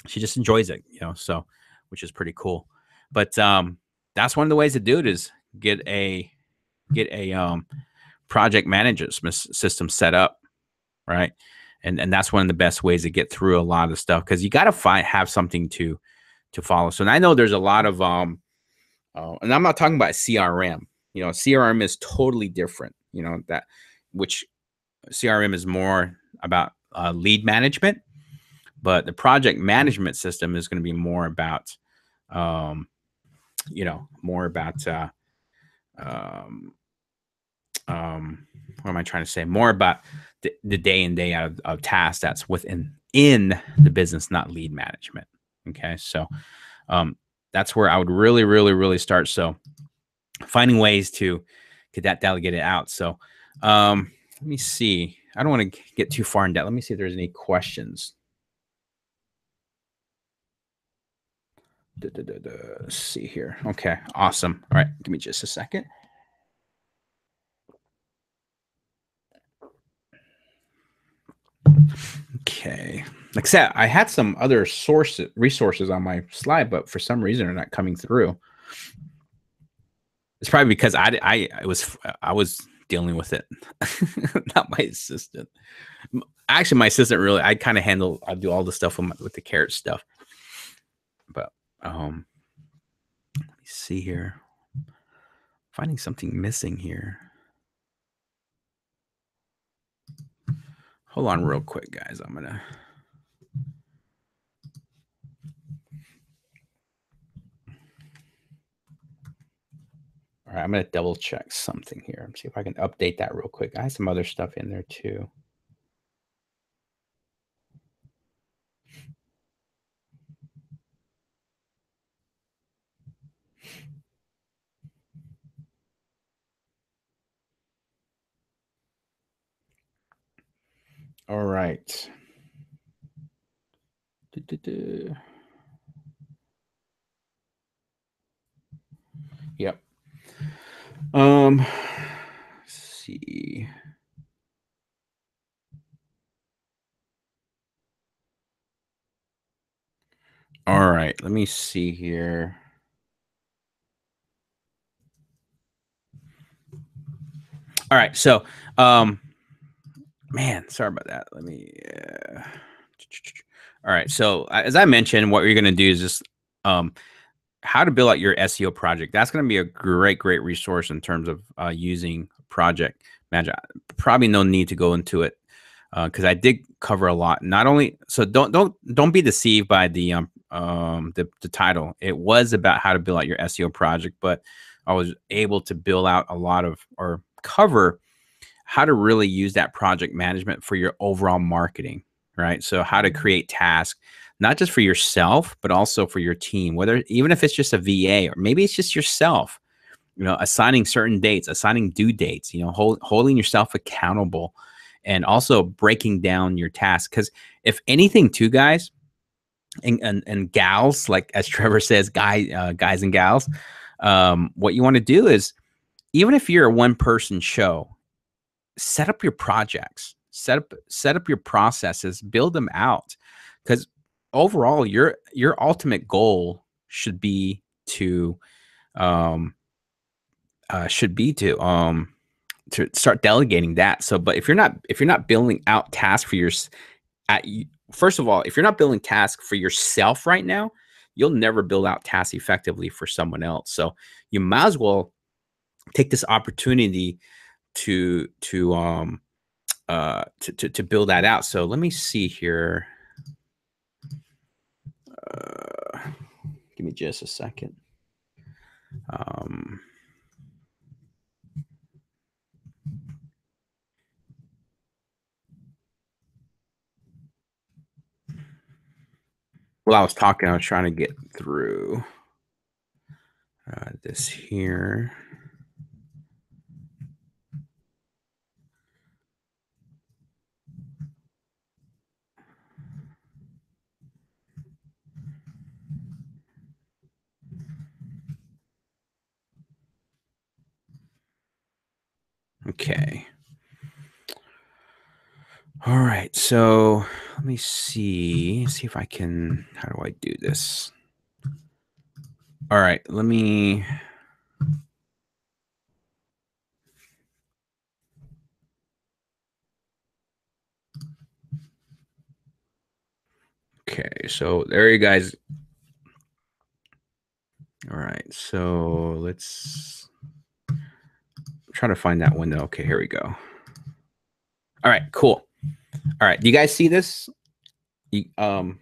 [SPEAKER 1] she just enjoys it, so which is pretty cool. But that's one of the ways to do it is get a project management system set up, right? And that's one of the best ways to get through a lot of stuff, because you got to have something to follow. So, and I know there's a lot of and I'm not talking about CRM. CRM is totally different. That which CRM is more about lead management, but the project management system is going to be more about what am I trying to say? More about the day in, day out of tasks that's within the business, not lead management. Okay. So that's where I would really, really, really start. So finding ways to get that delegated out. So let me see. I don't want to get too far in depth. Let me see if there's any questions. Let's see here. Okay. Awesome. All right. Give me just a second. Okay. Like I said, I had some other resources on my slide, but for some reason they're not coming through. It's probably because I was dealing with it, not my assistant. Actually, my assistant really, I kind of I do all the stuff with the carrot stuff. But let me see here. Finding something missing here. Hold on real quick, guys. I'm gonna. All right, I'm gonna double check something here. See if I can update that real quick. I have some other stuff in there too. All right. Yep. Let's see. All right, let me see here. All right, so man, sorry about that. Let me all right, so as I mentioned, what you're going to do is just how to build out your SEO project. That's going to be a great resource in terms of using project manager. Probably no need to go into it because I did cover a lot. Not only so, don't be deceived by the title. It was about how to build out your SEO project, but I was able to build out a lot of or cover how to really use that project management for your overall marketing, right? So how to create tasks, not just for yourself, but also for your team, even if it's just a VA or maybe it's just yourself, assigning certain dates, assigning due dates, holding yourself accountable and also breaking down your tasks. Because if anything too, guys and gals, like as Trevor says, guys and gals, what you want to do is, even if you're a one-person show, set up your projects, set up your processes, build them out. Because overall, your ultimate goal um, should be to start delegating that. So, but if you're not building out tasks for your at first of all, if you're not building tasks for yourself right now, you'll never build out tasks effectively for someone else. So you might as well take this opportunity to build that out. So let me see here. Give me just a second. While I was talking, I was trying to get through this here. Okay. All right. So let me see if I can, how do I do this? All right. Let me. Okay. So there you guys. All right. So let's try to find that window. Okay. Here we go. All right. Cool. All right. Do you guys see this? All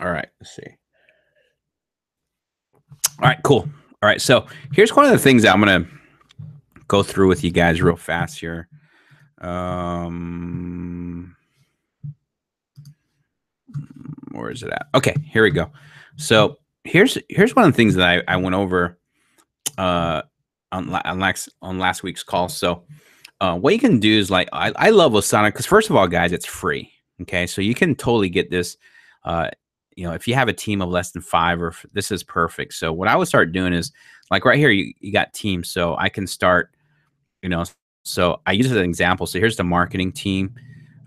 [SPEAKER 1] right. Let's see. All right. Cool. All right. So here's one of the things that I'm going to go through with you guys real fast here. Where is it at? Okay, here we go. So here's one of the things that I went over on last week's call. So what you can do is, like, I love Asana because, first of all, guys, it's free. Okay, so you can totally get this. If you have a team of less than 5, this is perfect. So what I would start doing is, like, right here, you got teams. So I can start, so I use it as an example. So here's the marketing team.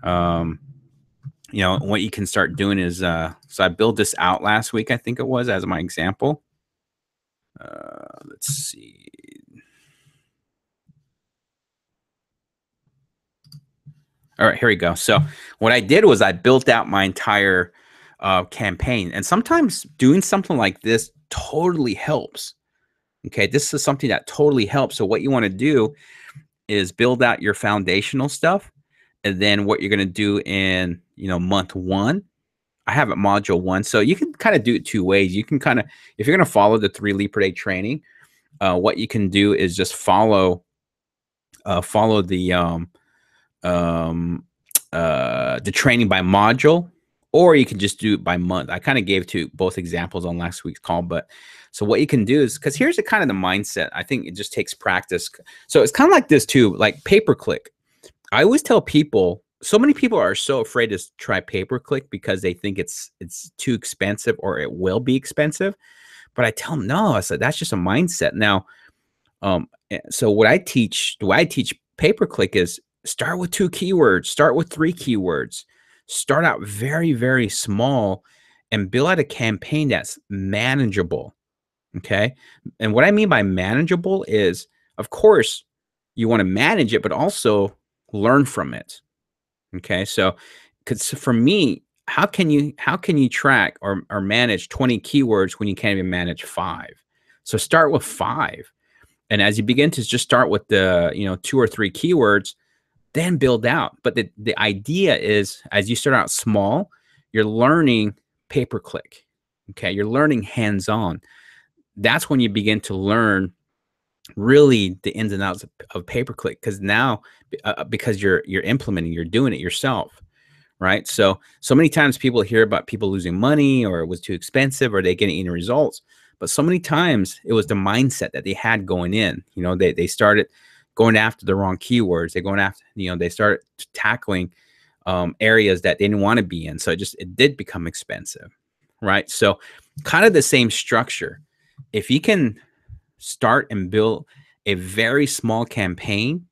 [SPEAKER 1] What you can start doing is, so I built this out last week, I think it was, as my example. Let's see. All right, here we go. So what I did was I built out my entire campaign, and sometimes doing something like this totally helps. Okay, this is something that totally helps. So what you want to do is build out your foundational stuff, and then what you're going to do in month 1. I have it module 1, so you can kind of do it 2 ways. You can kind of, if you're going to follow the 3 lead per day training, what you can do is just follow the training by module, or you can just do it by month. I kind of gave both examples on last week's call, but so what you can do is, because here's the kind of the mindset. I think it just takes practice. So it's kind of like this too, like pay-per-click. I always tell people, so many people are so afraid to try pay-per-click because they think it's too expensive or it will be expensive. But I tell them, no, I said, that's just a mindset. Now, so what I teach, the way I teach pay-per-click is start with 2 keywords, start with 3 keywords, start out very, very small and build out a campaign that's manageable. Okay. And what I mean by manageable is, of course, you want to manage it, but also learn from it. Okay. So, because for me, how can you track or manage 20 keywords when you can't even manage 5? So start with 5. And as you begin to just start with the, 2 or 3 keywords, then build out. But the idea is, as you start out small, you're learning pay-per-click. Okay. You're learning hands-on. That's when you begin to learn really the ins and outs of pay-per-click, because now, because you're implementing, you're doing it yourself, right? So many times people hear about people losing money, or it was too expensive, or they getting any results. But so many times it was the mindset that they had going in. They started going after the wrong keywords. They're going after, they started tackling areas that they didn't want to be in. So it did become expensive, right? So kind of the same structure. if you can start and build a very small campaign,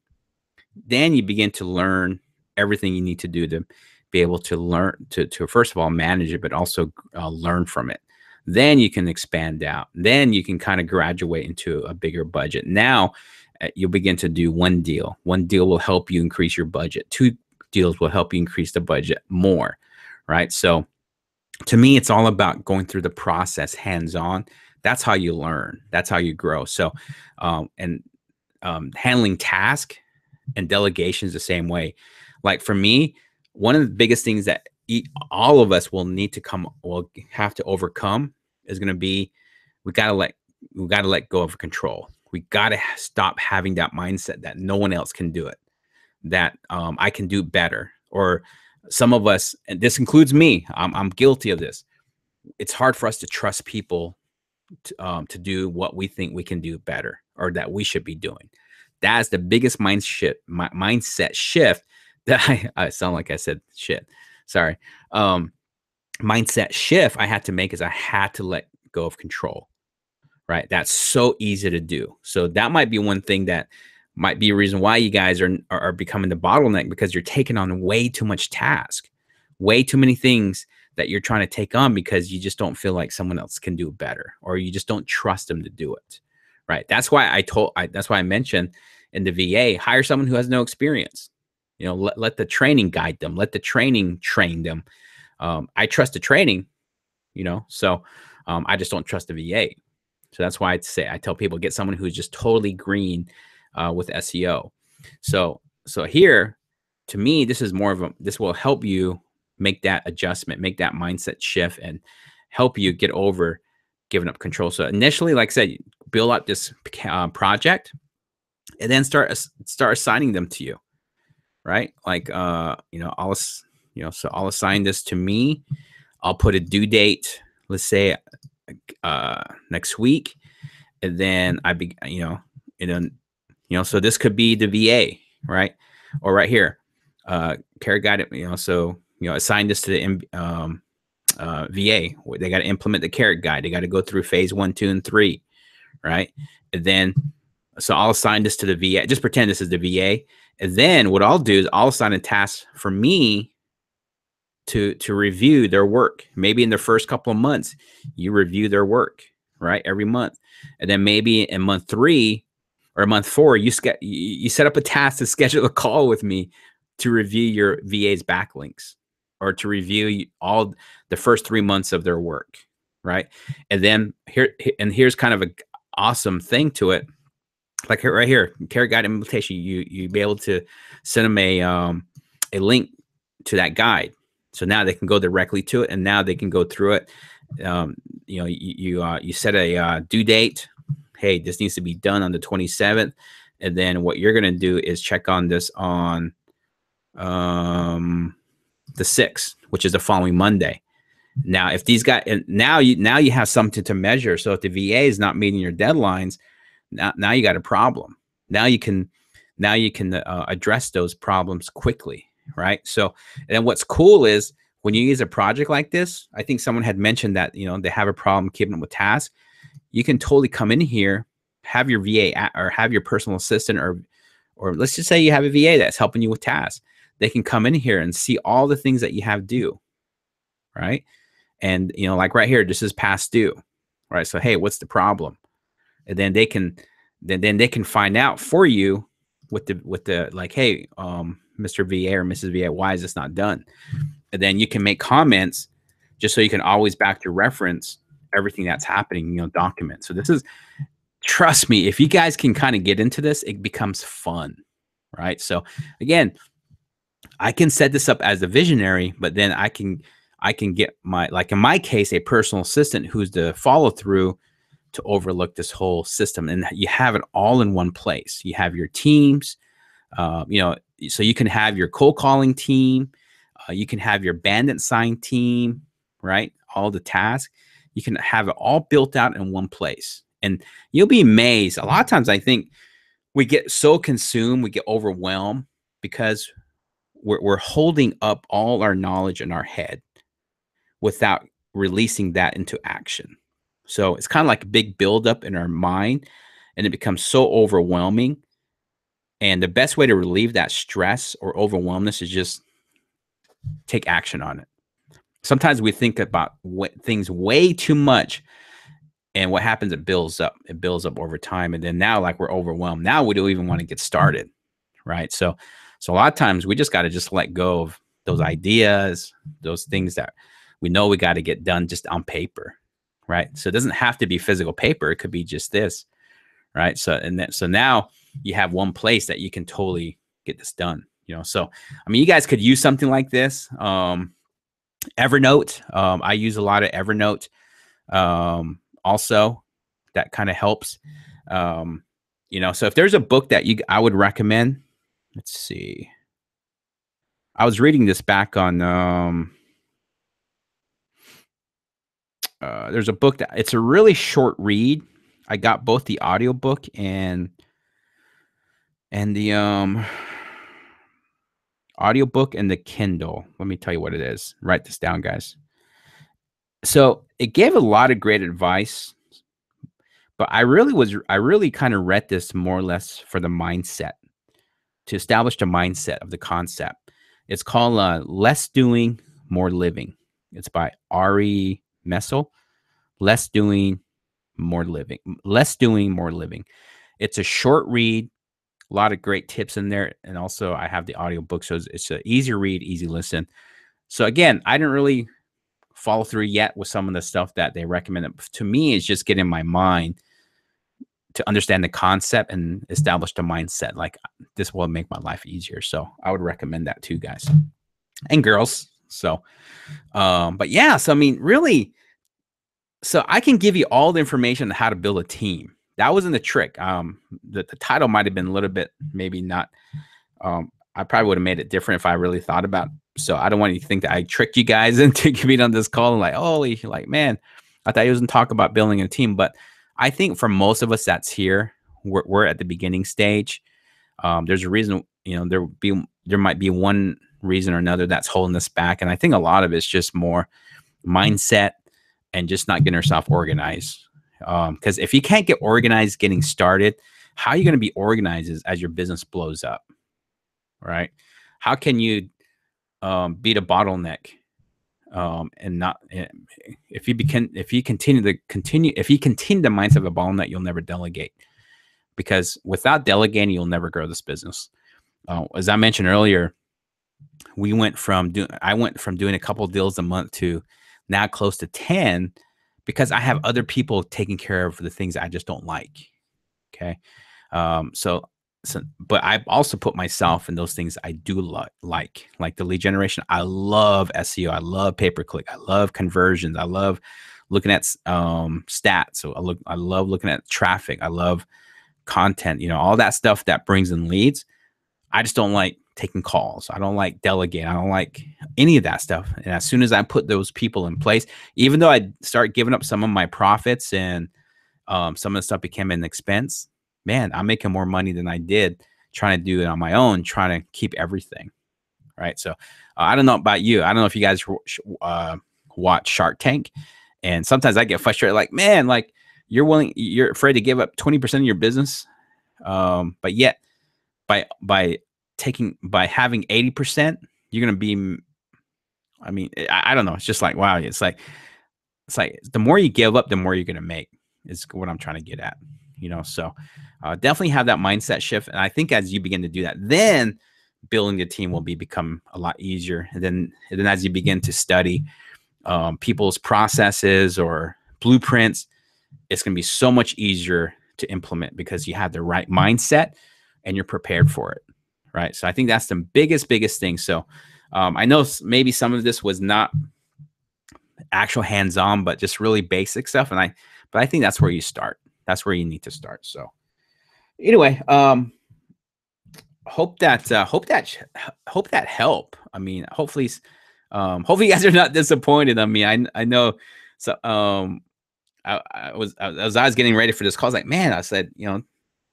[SPEAKER 1] then you begin to learn everything you need to do to be able to learn to first of all manage it, but also learn from it. Then you can expand out. Then you can kind of graduate into a bigger budget. Now you'll begin to do one deal. One deal will help you increase your budget. Two deals will help you increase the budget more, right? So to me, it's all about going through the process hands-on. That's how you learn. That's how you grow. So, and handling task and delegation is the same way. Like for me, one of the biggest things that all of us will have to overcome is going to be, we got to let go of control. We got to stop having that mindset that no one else can do it, that I can do better. Or some of us, and this includes me, I'm guilty of this. It's hard for us to trust people to do what we think we can do better or that we should be doing. That's the biggest mindset shift that I sound like I said shit. Sorry. Mindset shift I had to make is I had to let go of control, right? That's so easy to do. So that might be one thing that might be a reason why you guys are becoming the bottleneck, because you're taking on way too much task, way too many things that you're trying to take on because you just don't feel like someone else can do it better, or you just don't trust them to do it, right? That's why that's why I mentioned in the VA, hire someone who has no experience. You know, let the training guide them. Let the training train them. I trust the training, you know, so I just don't trust the VA. So that's why I tell people, get someone who's just totally green with SEO. So here, to me, this will help you make that adjustment, make that mindset shift, and help you get over giving up control. So initially, like I said, build up this project, and then start assigning them to you, right? Like, I'll assign this to me. I'll put a due date, let's say next week, and then so this could be the VA, right? Or right here, Care Guide, assign this to the VA. They got to implement the Carrot Guide. They got to go through phase 1, 2, and 3, right? And then, so I'll assign this to the VA. Just pretend this is the VA. And then what I'll do is I'll assign a task for me to review their work. Maybe in the first couple of months, you review their work, right? Every month. And then maybe in month 3 or month 4, you set up a task to schedule a call with me to review your VA's backlinks, or to review all the first 3 months of their work, right? And then here's kind of an awesome thing to it. Like right here, Carrot Guide implementation, you be able to send them a link to that guide. So now they can go directly to it, and now they can go through it. You set a due date. Hey, this needs to be done on the 27th. And then what you're going to do is check on this on the 6th, which is the following Monday. Now, if these guys, now you have something to measure. So if the VA is not meeting your deadlines, now you got a problem. Now you can address those problems quickly, right? So, and then what's cool is when you use a project like this, I think someone had mentioned that, they have a problem keeping up with tasks. You can totally come in here, have your VA or have your personal assistant, or let's just say you have a VA that's helping you with tasks. They can come in here and see all the things that you have due, right? And, like right here, this is past due, right? So, hey, what's the problem? And then they can find out for you with the like, hey, Mr. VA or Mrs. VA, why is this not done? And then you can make comments just so you can always back to reference everything that's happening, document. So trust me, if you guys can kind of get into this, it becomes fun, right? So again, I can set this up as a visionary, but then I can get like in my case, a personal assistant who's the follow through to overlook this whole system. And you have it all in one place. You have your teams, so you can have your cold calling team. You can have your bandit sign team, right? All the tasks. You can have it all built out in one place. And you'll be amazed. A lot of times I think we get so consumed, we get overwhelmed because we're holding up all our knowledge in our head without releasing that into action. So it's kind of like a big buildup in our mind, and it becomes so overwhelming. And the best way to relieve that stress or overwhelmness is just take action on it. Sometimes we think about things way too much, and what happens? It builds up. It builds up over time, and then now, like, we're overwhelmed. Now we don't even want to get started, right? So a lot of times we just got to just let go of those ideas, those things that we know we got to get done just on paper, right? So it doesn't have to be physical paper. It could be just this, right? So now you have one place that you can totally get this done. So I mean, you guys could use something like this. Evernote. I use a lot of Evernote. Also, that kind of helps. So if there's a book that I would recommend, let's see. I was reading this back on. There's a book that it's a really short read. I got both the audiobook and the audiobook and the Kindle. Let me tell you what it is. Write this down, guys. So it gave a lot of great advice, but I really kind of read this more or less for the mindset, to establish the mindset of the concept. It's called Less Doing, More Living. It's by Ari Messel. Less Doing, More Living. Less Doing, More Living. It's a short read, a lot of great tips in there. And also I have the audiobook, so it's an easy read, easy listen. So again, I didn't really follow through yet with some of the stuff that they recommend. To me, it's just getting my mind to understand the concept and establish the mindset. Like, this will make my life easier. So I would recommend that too, guys and girls. So, but yeah, so I mean, really, so I can give you all the information on how to build a team. That wasn't the trick. The title might have been a little bit, maybe not. I probably would have made it different if I really thought about it. So I don't want you to think that I tricked you guys into being on this call and like, holy, like, man, I thought he was going to talk about building a team. But I think for most of us that's here, we're at the beginning stage. There's a reason, there might be one reason or another that's holding us back. And I think a lot of it's just more mindset and just not getting yourself organized. Because if you can't get organized getting started, how are you going to be organized as your business blows up, right? How can you beat a bottleneck and not, if you continue the mindset of a bottleneck, you'll never delegate, because without delegating, you'll never grow this business. As I mentioned earlier, I went from doing a couple of deals a month to now close to 10, because I have other people taking care of the things I just don't like. Okay. So, but I've also put myself in those things I do like the lead generation. I love SEO. I love pay-per-click. I love conversions. I love looking at stats. So I love looking at traffic. I love content, all that stuff that brings in leads. I just don't like taking calls. I don't like delegating. I don't like any of that stuff. And as soon as I put those people in place, even though I start giving up some of my profits and some of the stuff became an expense, man, I'm making more money than I did trying to do it on my own, trying to keep everything. Right. So I don't know about you. I don't know if you guys watch Shark Tank. And sometimes I get frustrated, like, man, like, you're afraid to give up 20% of your business. But yet by having 80%, you're going to be, I mean, I don't know. It's just like, wow. It's like the more you give up, the more you're going to make, is what I'm trying to get at, so definitely have that mindset shift. And I think as you begin to do that, then building the team will become a lot easier. And then as you begin to study people's processes or blueprints, it's going to be so much easier to implement because you have the right mindset and you're prepared for it. Right. So I think that's the biggest thing. So I know maybe some of this was not actual hands-on, but just really basic stuff. But I think that's where you start. That's where you need to start. So anyway, hope that help. I mean, hopefully you guys are not disappointed. I mean, I know. So I was getting ready for this call. I was like, man, I said,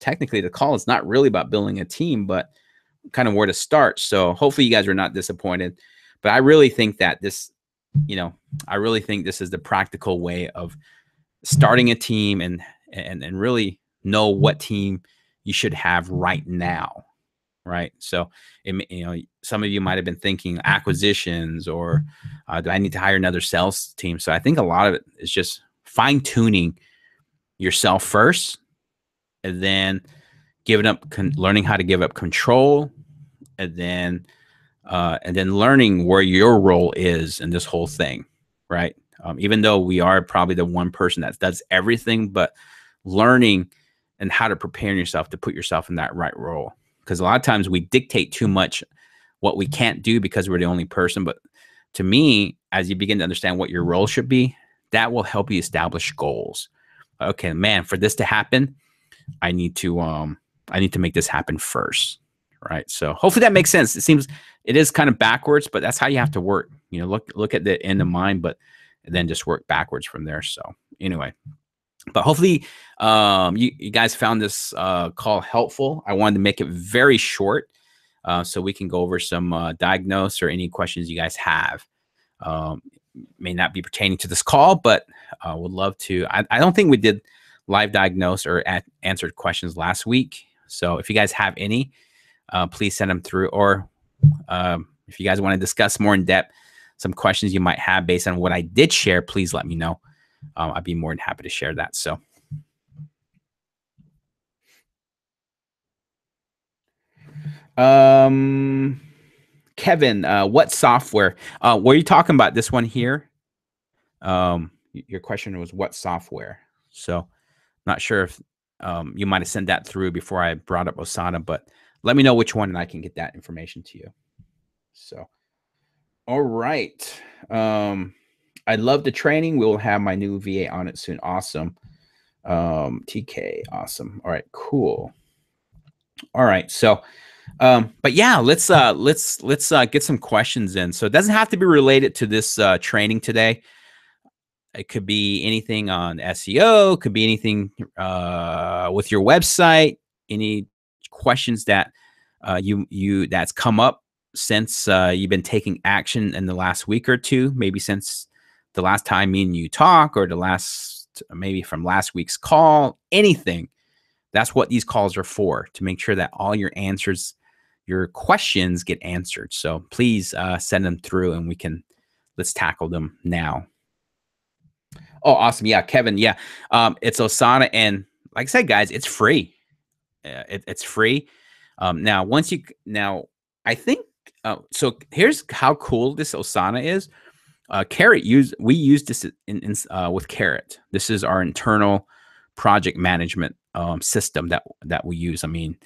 [SPEAKER 1] technically the call is not really about building a team, but kind of where to start. So hopefully you guys are not disappointed. But I really think that this, I really think this is the practical way of starting a team and really know what team you should have right now, right? So, some of you might have been thinking acquisitions or do I need to hire another sales team? So I think a lot of it is just fine tuning yourself first, and then learning how to give up control, and then learning where your role is in this whole thing, right? Even though we are probably the one person that does everything, but learning and how to prepare yourself to put yourself in that right role. Because a lot of times we dictate too much what we can't do because we're the only person. But to me, as you begin to understand what your role should be, that will help you establish goals. Okay, man, for this to happen, I need to make this happen first, right? So hopefully that makes sense. It is kind of backwards, but that's how you have to work. Look at the end of mind, but then just work backwards from there. So anyway, but hopefully you guys found this call helpful. I wanted to make it very short so we can go over some diagnose or any questions you guys have. May not be pertaining to this call, but would love to. I don't think we did live diagnose or answered questions last week. So if you guys have any, please send them through. Or if you guys want to discuss more in depth some questions you might have based on what I did share, please let me know. I'd be more than happy to share that. So. Kevin, what software? Were you talking about this one here? Your question was what software? So not sure if you might have sent that through before I brought up Asana, but let me know which one and I can get that information to you. So, all right. I love the training. We'll have my new VA on it soon. Awesome. TK, awesome. All right, cool. All right, so but yeah, let's get some questions in. So it doesn't have to be related to this training today. It could be anything on SEO, could be anything with your website, any questions that that's come up since you've been taking action in the last week or two, maybe since the last time me and you talk, or maybe from last week's call, anything. That's what these calls are for, to make sure that all your questions get answered. So please send them through and let's tackle them now. Oh, awesome. Yeah, Kevin. Yeah. It's Asana. And like I said, guys, it's free. It's free. Now, I think, so here's how cool this Asana is. We use this with Carrot. This is our internal project management system that we use. I mean,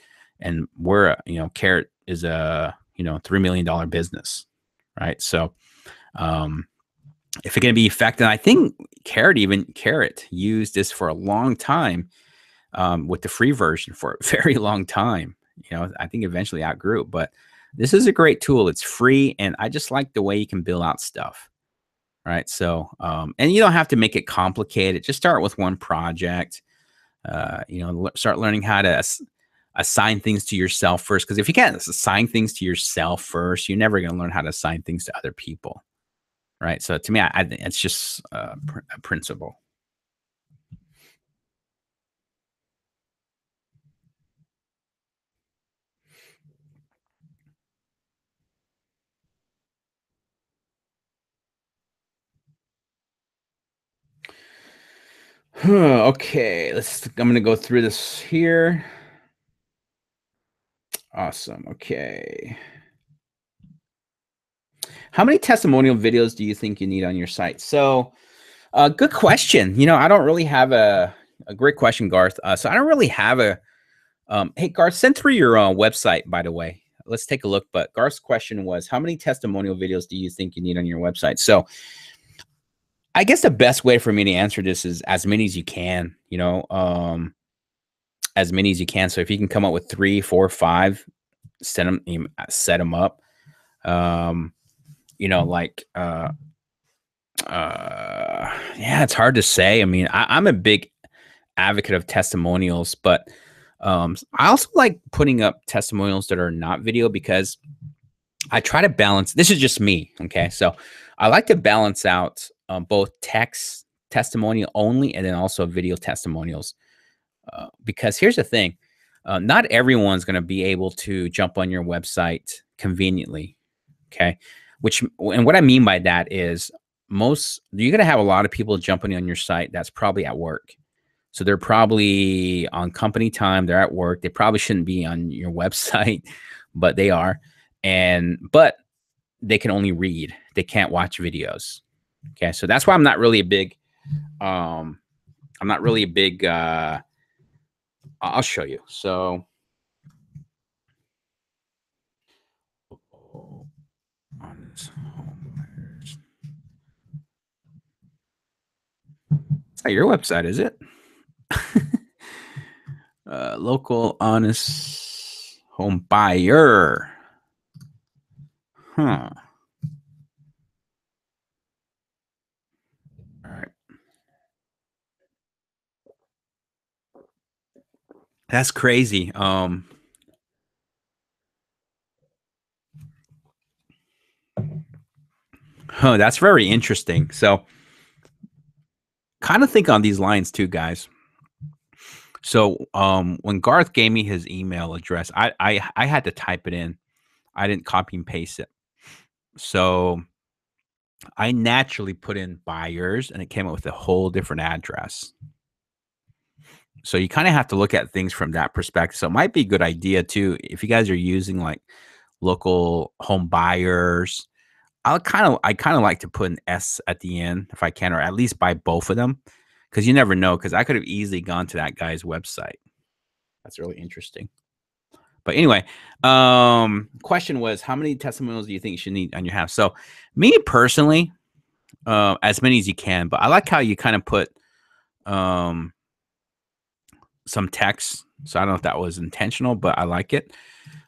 [SPEAKER 1] and we're, Carrot is a, $3 million business, right? So, if it's going to be effective, I think Carrot used this for a long time with the free version for a very long time. I think eventually outgrew it, but this is a great tool. It's free, and I just like the way you can build out stuff, right? So, and you don't have to make it complicated. Just start with one project. Start learning how to assign things to yourself first. Because if you can't assign things to yourself first, you're never going to learn how to assign things to other people, right? So to me, I think it's just a principle. Okay, I'm going to go through this here. Awesome. Okay. How many testimonial videos do you think you need on your site? So, good question. I don't really have a great question, Garth. So I don't really have hey, Garth, send through your website, by the way. Let's take a look. But Garth's question was, how many testimonial videos do you think you need on your website? So I guess the best way for me to answer this is as many as you can, as many as you can. So if you can come up with 3, 4, 5, set them up. Yeah, it's hard to say. I mean, I'm a big advocate of testimonials, but I also like putting up testimonials that are not video, because I try to balance. This is just me. Okay. So I like to balance out both text testimonial only, and then also video testimonials. Because here's the thing, not everyone's going to be able to jump on your website conveniently. Okay. And what I mean by that is you're going to have a lot of people jumping on your site that's probably at work. So they're probably on company time. They're at work. They probably shouldn't be on your website, but they are. But they can only read. They can't watch videos. Okay. So that's why I'm not really a big, I'll show you. So it's not your website, is it? Local honest home buyer. Huh. All right. That's crazy. That's very interesting. So kind of think on these lines too, guys. So when Garth gave me his email address, I had to type it in. I didn't copy and paste it. So I naturally put in buyers and it came up with a whole different address. So you kind of have to look at things from that perspective. So it might be a good idea too, if you guys are using like local home buyers. I kind of like to put an S at the end if I can, or at least buy both of them, because you never know. Because I could have easily gone to that guy's website. That's really interesting. But anyway, question was, how many testimonials do you think you should need on your house? So me personally, as many as you can. But I like how you kind of put some text. So I don't know if that was intentional, but I like it.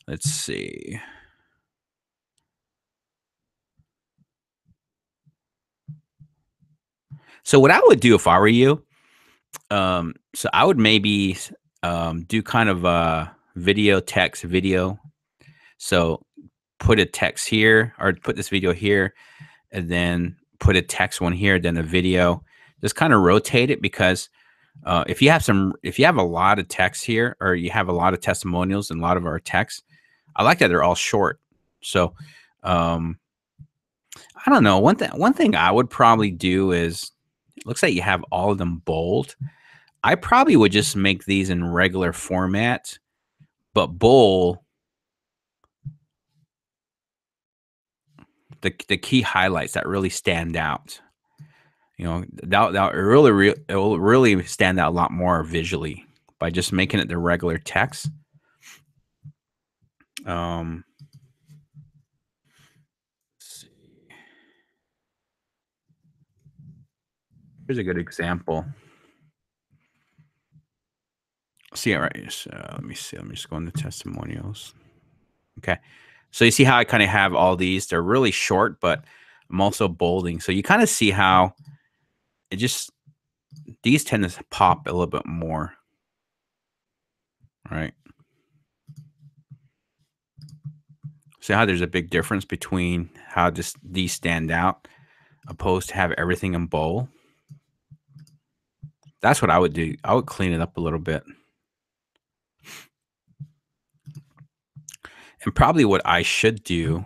[SPEAKER 1] Let's see. So what I would do if I were you, so I would maybe do kind of a text video. So put a text here, or put this video here, and then put a text one here, then a video. Just kind of rotate it, because if you have a lot of text here, or you have a lot of testimonials and a lot of our texts, I like that they're all short. So I don't know. One thing I would probably do is, it looks like you have all of them bold. I probably would just make these in regular format, but bold the key highlights that really stand out. You know, it will really stand out a lot more visually by just making it the regular text. Let's see. Here's a good example. See it right. So let me see. Let me just go into testimonials. Okay. So you see how I kind of have all these. They're really short, but I'm also bolding. So you kind of see how these tend to pop a little bit more. Right. See how there's a big difference between how these stand out opposed to have everything in bold. That's what I would do. I would clean it up a little bit. And probably what I should do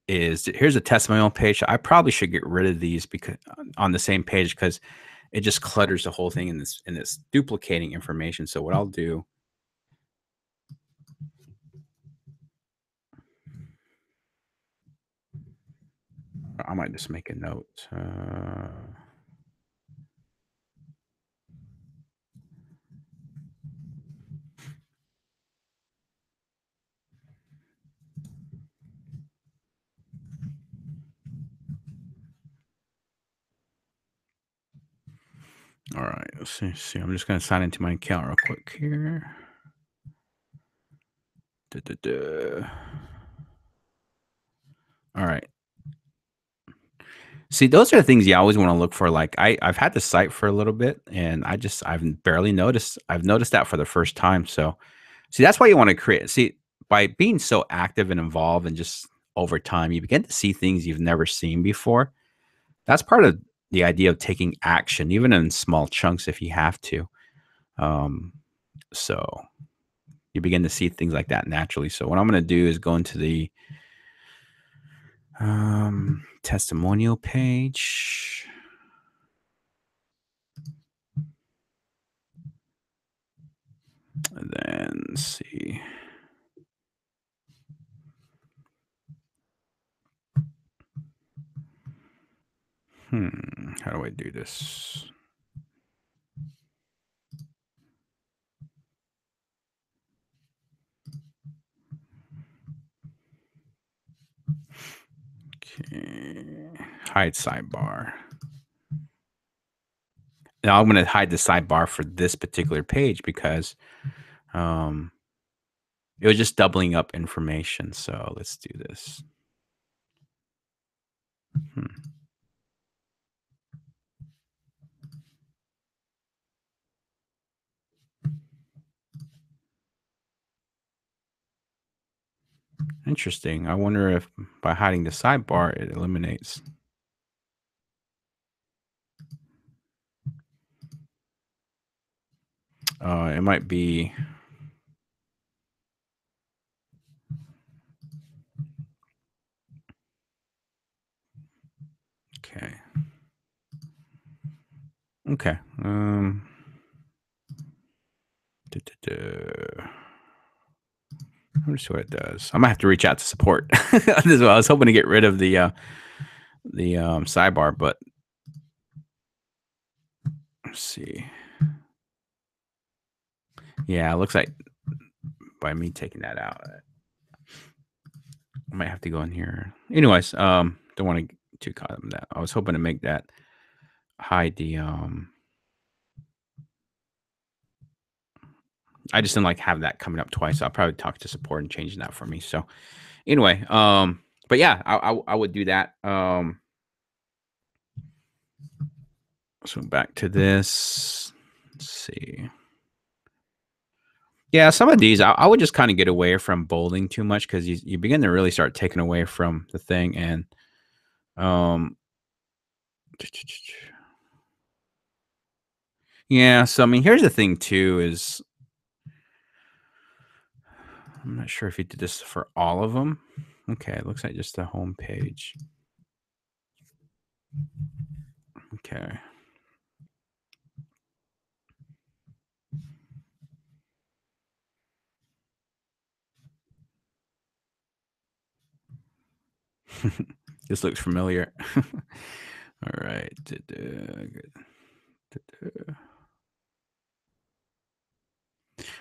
[SPEAKER 1] is, here's a testimonial page. I probably should get rid of these because on the same page, because it just clutters the whole thing in this duplicating information. So what I'll do, I might just make a note. All right, let's see. I'm just going to sign into my account real quick here. All right. See, those are the things you always want to look for. Like I've had the site for a little bit, and I've barely noticed. I've noticed that for the first time. So, see, that's why you want to create. See, by being so active and involved, and just over time, you begin to see things you've never seen before. That's part of the idea of taking action, even in small chunks if you have to. So you begin to see things like that naturally. So what I'm going to do is go into the testimonial page. And then see. How do I do this? Okay. Hide sidebar. Now I'm going to hide the sidebar for this particular page because it was just doubling up information. So let's do this. Interesting. I wonder if by hiding the sidebar, it eliminates. It might be. Okay. Okay. Let me see what it does. I might have to reach out to support as well. I was hoping to get rid of the sidebar, but let's see. Yeah, it looks like by me taking that out, I might have to go in here. Anyways, don't want to get too caught up in that. I was hoping to make that hide the I just didn't like have that coming up twice. So I'll probably talk to support and changing that for me. So anyway, but yeah, I would do that. So back to this. Let's see. Yeah, some of these I would just kind of get away from bolding too much because you begin to really start taking away from the thing. And yeah, so I mean, here's the thing too is I'm not sure if he did this for all of them. Okay, it looks like just the home page. Okay. This looks familiar. All right.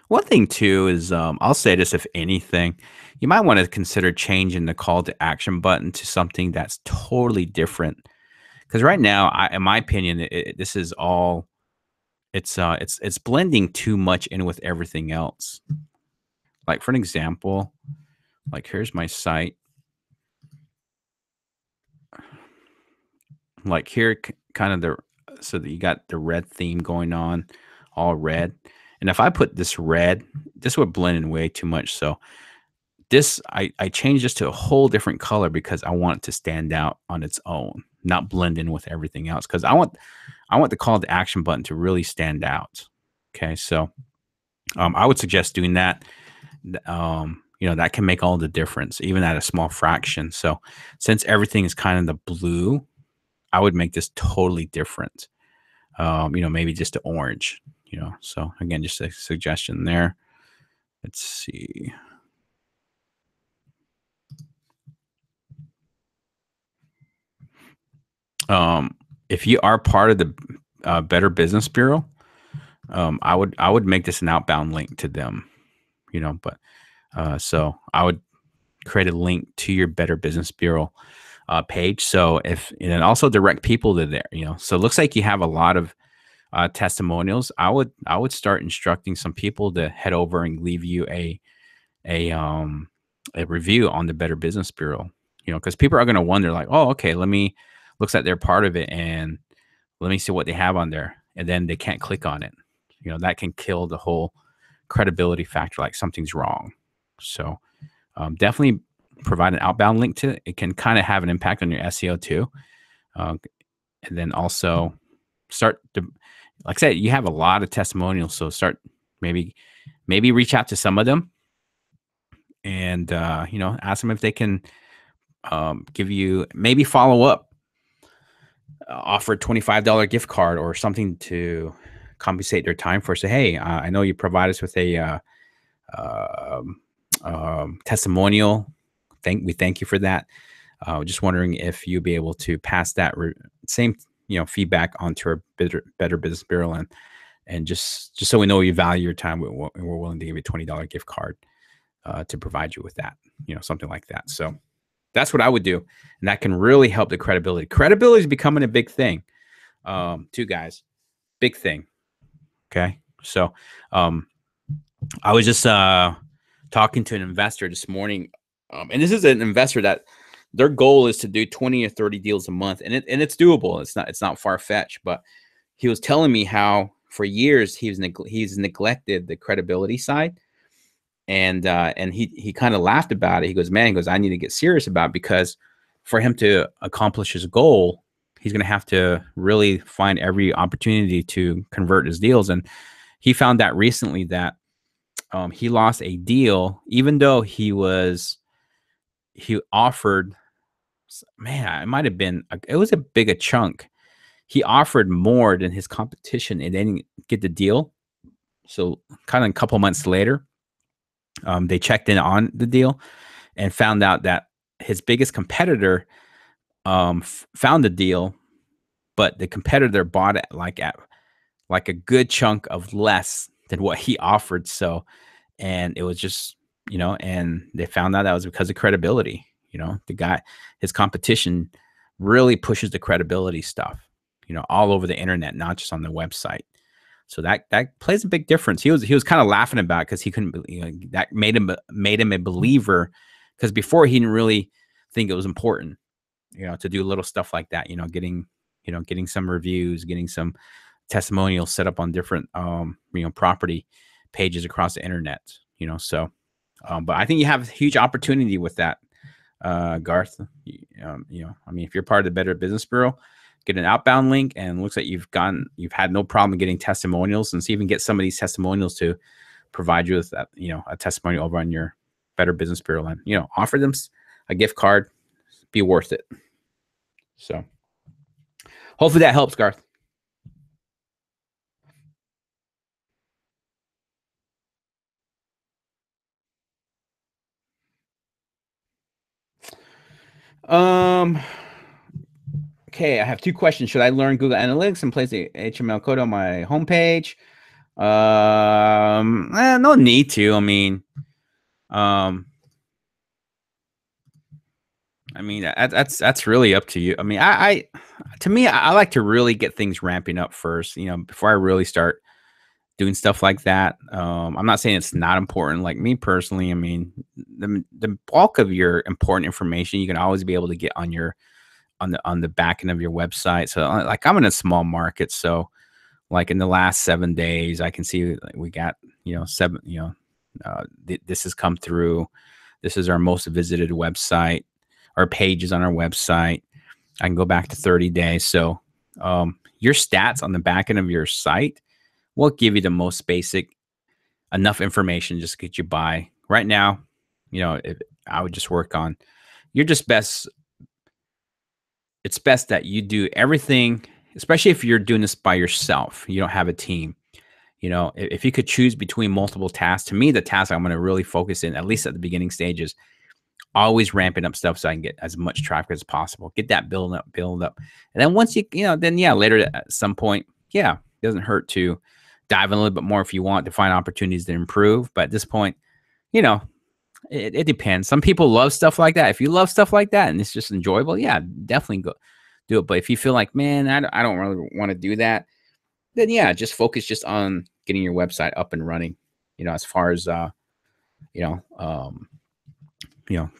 [SPEAKER 1] One thing too is I'll say this, if anything, you might want to consider changing the call to action button to something that's totally different. Because right now, in my opinion, this is all it's blending too much in with everything else. Like for an example, like here's my site. Like here, kind of so that you got the red theme going on, all red. And if I put this red, this would blend in way too much. So this, I changed this to a whole different color because I want it to stand out on its own, not blend in with everything else. Because I want the call to action button to really stand out. Okay, so I would suggest doing that. That can make all the difference, even at a small fraction. So since everything is kind of the blue, I would make this totally different. Maybe just the orange. So again, just a suggestion there. Let's see. If you are part of the Better Business Bureau, I would make this an outbound link to them. So I would create a link to your Better Business Bureau page. So and also direct people to there. So it looks like you have a lot of testimonials. I would start instructing some people to head over and leave you a review on the Better Business Bureau. Because people are going to wonder, like, oh, okay, looks like they're part of it, and let me see what they have on there, and then they can't click on it. That can kill the whole credibility factor, like something's wrong. So definitely provide an outbound link to it. It can kind of have an impact on your SEO too. and then also start to, like I said, you have a lot of testimonials, so start maybe reach out to some of them and ask them if they can give you, maybe follow up, offer a $25 gift card or something to compensate their time for. Say, hey, I know you provide us with a um, testimonial. We thank you for that. Just wondering if you'll be able to pass that same feedback onto our Better Business Bureau, and just so we know you value your time, we're willing to give you a $20 gift card to provide you with that, something like that. So that's what I would do, and that can really help the credibility. Credibility is becoming a big thing, too, guys. Big thing. Okay, so I was just talking to an investor this morning, and this is an investor that their goal is to do 20 or 30 deals a month, and it's doable. It's not far fetched, but he was telling me how for years he's neglected the credibility side, and he kind of laughed about it. He goes, man, I need to get serious about it, because for him to accomplish his goal, he's going to have to really find every opportunity to convert his deals. And he found that recently that he lost a deal, even though he offered, man, it might have been, it was a big a chunk. He offered more than his competition and didn't get the deal. So kind of a couple months later, they checked in on the deal and found out that his biggest competitor found the deal, but the competitor bought it like a good chunk of less than what he offered. So, and it was just, and they found out that was because of credibility. The guy, his competition really pushes the credibility stuff, all over the internet, not just on the website. So that plays a big difference. He was kind of laughing about it because he couldn't, that made him a believer, because before he didn't really think it was important, to do little stuff like that, getting some reviews, getting some testimonials set up on different, property pages across the internet, so, but I think you have a huge opportunity with that, Garth. I mean, if you're part of the Better Business Bureau, get an outbound link, and looks like you've had no problem getting testimonials, and see if you can get some of these testimonials to provide you with that, a testimonial over on your Better Business Bureau, and, offer them a gift card, be worth it. So hopefully that helps, Garth. Okay, I have two questions. Should I learn Google Analytics and place the HTML code on my homepage? No need to. I mean, that's really up to you. I mean, to me, I like to really get things ramping up first, before I really start doing stuff like that. I'm not saying it's not important. Like me personally, I mean, the bulk of your important information you can always be able to get on the back end of your website. So like I'm in a small market, so like in the last 7 days, I can see we got seven. This has come through. This is our most visited website. Our pages on our website. I can go back to 30 days. So your stats on the back end of your site will give you the most basic, enough information just to get you by. Right now, I would just work on, you're just best. It's best that you do everything, especially if you're doing this by yourself. You don't have a team. If you could choose between multiple tasks, to me, the task I'm going to really focus in, at least at the beginning stages, always ramping up stuff so I can get as much traffic as possible. Get that build up. And then once later at some point, it doesn't hurt to dive in a little bit more if you want to find opportunities to improve. But at this point, it depends. Some people love stuff like that. If you love stuff like that and it's just enjoyable, definitely go do it. But if you feel like, man, I don't really want to do that, then just focus just on getting your website up and running, as far as,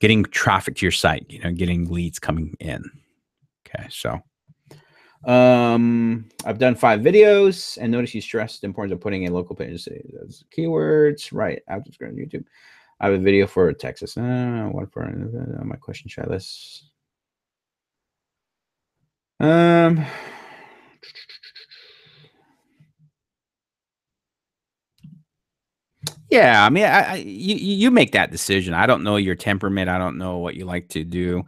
[SPEAKER 1] getting traffic to your site, getting leads coming in. Okay. So, I've done 5 videos and notice you stressed the importance of putting in local pages as keywords, right? After scrolling YouTube. I have a video for Texas. One for my question, should I list? Um, yeah, I mean, you make that decision. I don't know your temperament. I don't know what you like to do.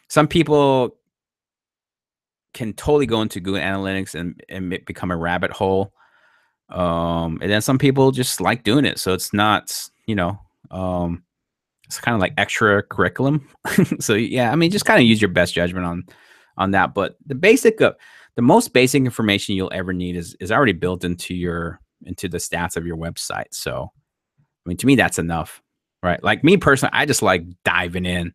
[SPEAKER 1] Some people can totally go into Google Analytics and become a rabbit hole. And then some people just like doing it. So it's not, um, it's kind of like extra curriculum. So yeah, I mean, just kind of use your best judgment on that. But the most basic information you'll ever need is already built into the stats of your website. So I mean, to me, that's enough, right? Like me personally, I just like diving in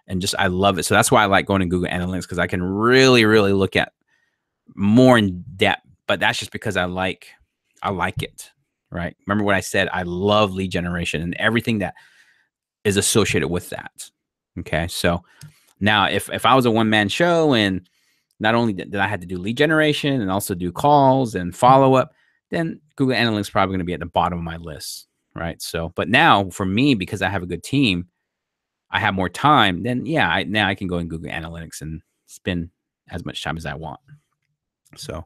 [SPEAKER 1] and just I love it. So that's why I like going to Google Analytics because I can really, really look at more in depth. But that's just because I like it, right? Remember what I said? I love lead generation and everything that is associated with that. Okay, so now if I was a one man show and not only did I had to do lead generation and also do calls and follow up, then Google Analytics is probably going to be at the bottom of my list, right? So, but now for me, because I have a good team, I have more time. Then yeah, now I can go in Google Analytics and spend as much time as I want. So,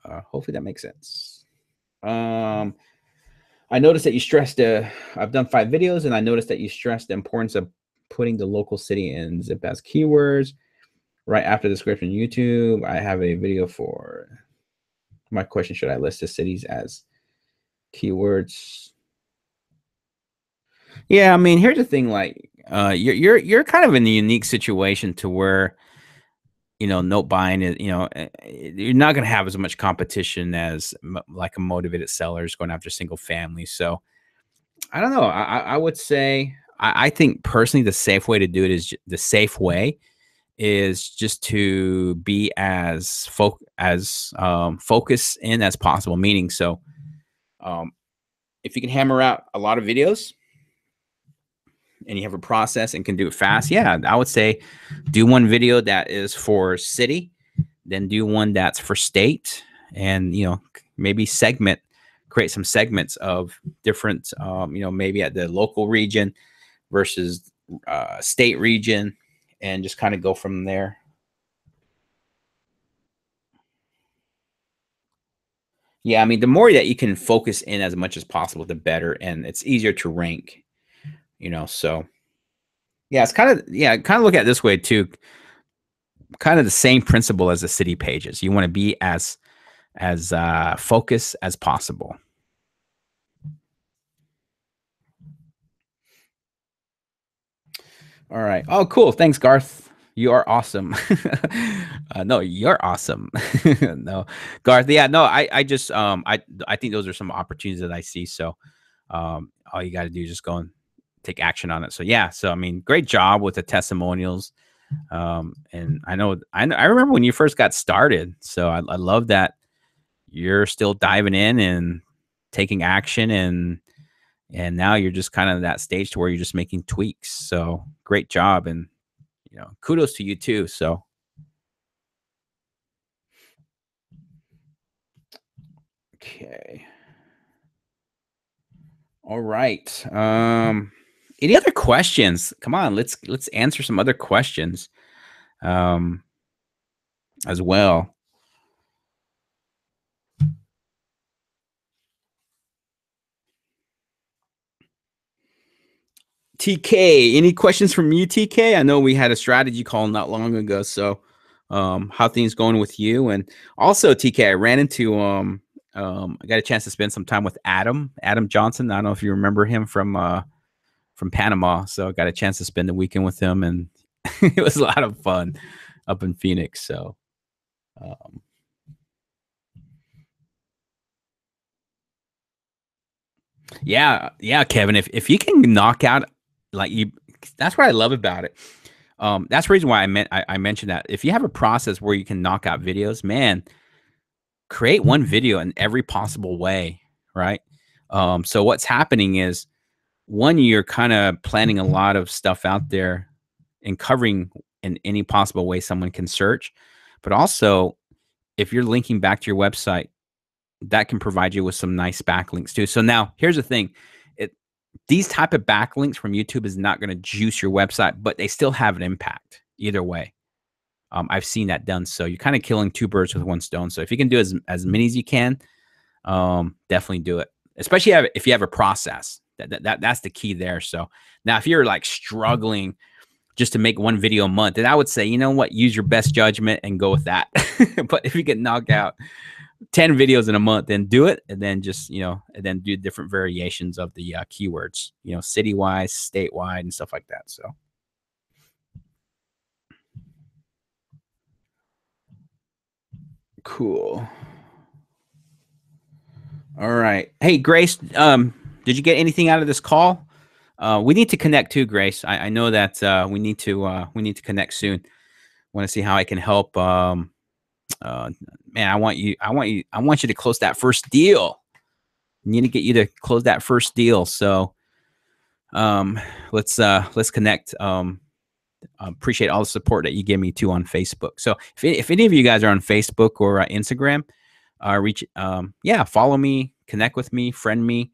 [SPEAKER 1] hopefully that makes sense. I noticed that you stressed. I've done 5 videos, and I noticed that you stressed the importance of putting the local city and zip as keywords right after the description. YouTube, I have a video for my question: should I list the cities as keywords? Yeah, I mean, here's the thing: like, you're kind of in a unique situation to where note buying is you're not going to have as much competition as like a motivated sellers going after single family. So I don't know. I would say I think personally the safe way to do it is the safe way is just to be as focused in as possible. Meaning, so um, if you can hammer out a lot of videos and you have a process and can do it fast, yeah, I would say do one video that is for city, then do one that's for state, and maybe create some segments of different, maybe at the local region versus state region, and just kind of go from there. Yeah, I mean, the more that you can focus in as much as possible, the better, and it's easier to rank. So yeah, it's kind of look at it this way too. Kind of the same principle as the city pages. You want to be as focused as possible. All right. Oh, cool. Thanks, Garth. You are awesome. No, you're awesome. No, Garth. Yeah, no, I just, I think those are some opportunities that I see. So, all you got to do is just go and take action on it. So, yeah. So, I mean, great job with the testimonials. And I remember when you first got started. So, I love that you're still diving in and taking action, and now you're just kind of that stage to where you're just making tweaks. So great job, and kudos to you too. So okay, all right. Any other questions? Come on, let's answer some other questions um as well. TK, any questions from you, TK? I know we had a strategy call not long ago. So how things going with you? And also, TK, I ran into I got a chance to spend some time with Adam Johnson. I don't know if you remember him from Panama. So I got a chance to spend the weekend with him, and it was a lot of fun up in Phoenix. So um, yeah, Kevin, if you can knock out like you, that's what I love about it. That's the reason why I mentioned that. If you have a process where you can knock out videos, man, create one video in every possible way, right? So what's happening is one, you're kind of planning a lot of stuff out there and covering in any possible way someone can search, but also if you're linking back to your website, that can provide you with some nice backlinks too. So now here's the thing. These type of backlinks from YouTube is not going to juice your website, but they still have an impact either way. I've seen that done. So you're kind of killing two birds with one stone. So if you can do as many as you can, definitely do it. Especially if you have a process. That's the key there. So now if you're like struggling just to make one video a month, then I would say, you know what, use your best judgment and go with that. But if you can knock out 10 videos in a month, then do it. And then just, and then do different variations of the keywords, citywide, statewide, and stuff like that. So. Cool. All right. Hey, Grace, did you get anything out of this call? We need to connect too, Grace. I know that we need to connect soon. Want to see how I can help. Man, I want you to close that first deal. I need to get you to close that first deal. So let's connect. Appreciate all the support that you give me too on Facebook. So if any of you guys are on Facebook or Instagram, follow me, connect with me, friend me.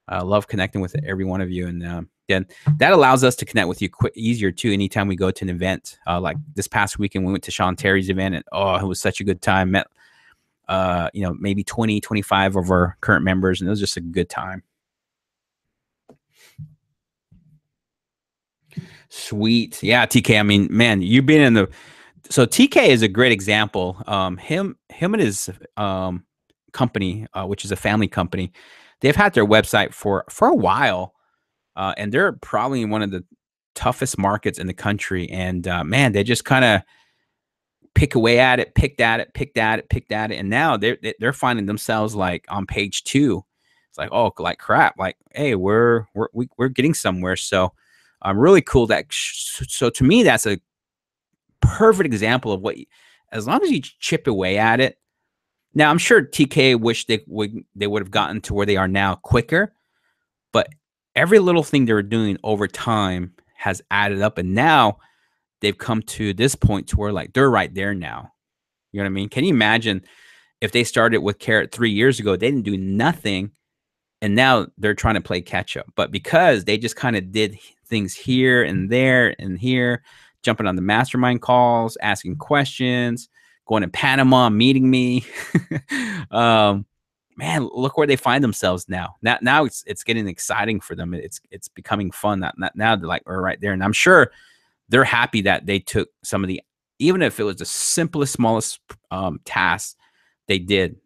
[SPEAKER 1] I love connecting with every one of you. And then that allows us to connect with you easier too. Anytime we go to an event, like this past weekend, we went to Sean Terry's event, and it was such a good time. Met, maybe 20, 25 of our current members, and it was just a good time. Sweet. Yeah, TK. I mean, man, you've been in so TK is a great example. Him and his company, which is a family company, they've had their website for a while, and they're probably in one of the toughest markets in the country. And man, they just kind of picked at it, and now they're finding themselves like on page 2. It's like, oh, like crap, like, hey, we're getting somewhere. So really cool. So to me, that's a perfect example of what, as long as you chip away at it. Now, I'm sure TK wished they would have gotten to where they are now quicker, but every little thing they were doing over time has added up, and now they've come to this point to where like they're right there now. You know what I mean? Can you imagine if they started with Carrot 3 years ago? They didn't do nothing, and now they're trying to play catch up. But because they just kind of did things here and there and here, jumping on the mastermind calls, asking questions, going to Panama, meeting me. Man, look where they find themselves now. Now it's getting exciting for them. It's becoming fun. Now they're like, we're right there. And I'm sure they're happy that they took some of the, even if it was the simplest, smallest tasks they did.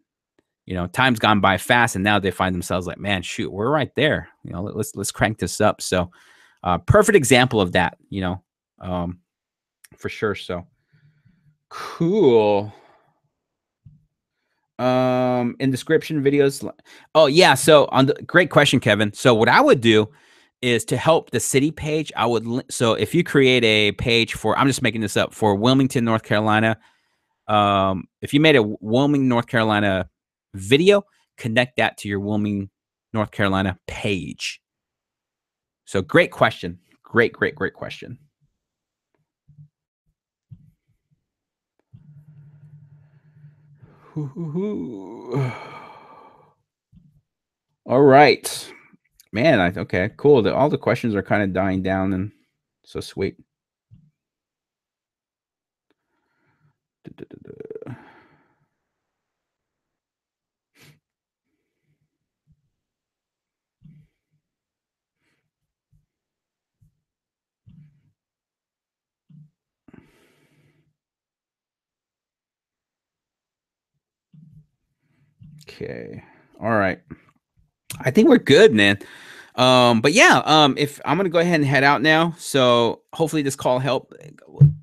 [SPEAKER 1] Time's gone by fast, and now they find themselves like, man, shoot, we're right there. Let's crank this up. So perfect example of that, for sure. So cool. In description videos. Oh yeah. So great question, Kevin. So what I would do is to help the city page. So if you create a page I'm just making this up, for Wilmington, North Carolina. If you made a Wilmington, North Carolina video, connect that to your Wilmington, North Carolina page. So great question. Great question. All right, man. Okay, cool. All the questions are kind of dying down, and so sweet. Okay. All right. I think we're good, man. But yeah, if I'm gonna go ahead and head out now. So hopefully this call helped.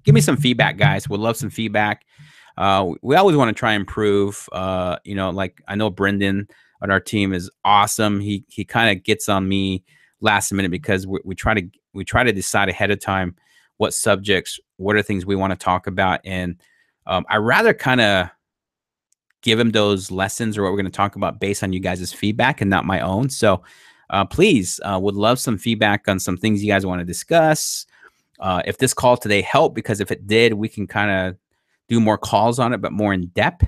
[SPEAKER 1] Give me some feedback, guys. We'd love some feedback. We always want to try and improve. Like I know Brendan on our team is awesome. He kind of gets on me last minute because we try to decide ahead of time what subjects, what are things we want to talk about, and I rather kind of give him those lessons or what we're going to talk about based on you guys' feedback and not my own. So please, would love some feedback on some things you guys want to discuss. If this call today helped, because if it did, we can kind of do more calls on it, but more in depth.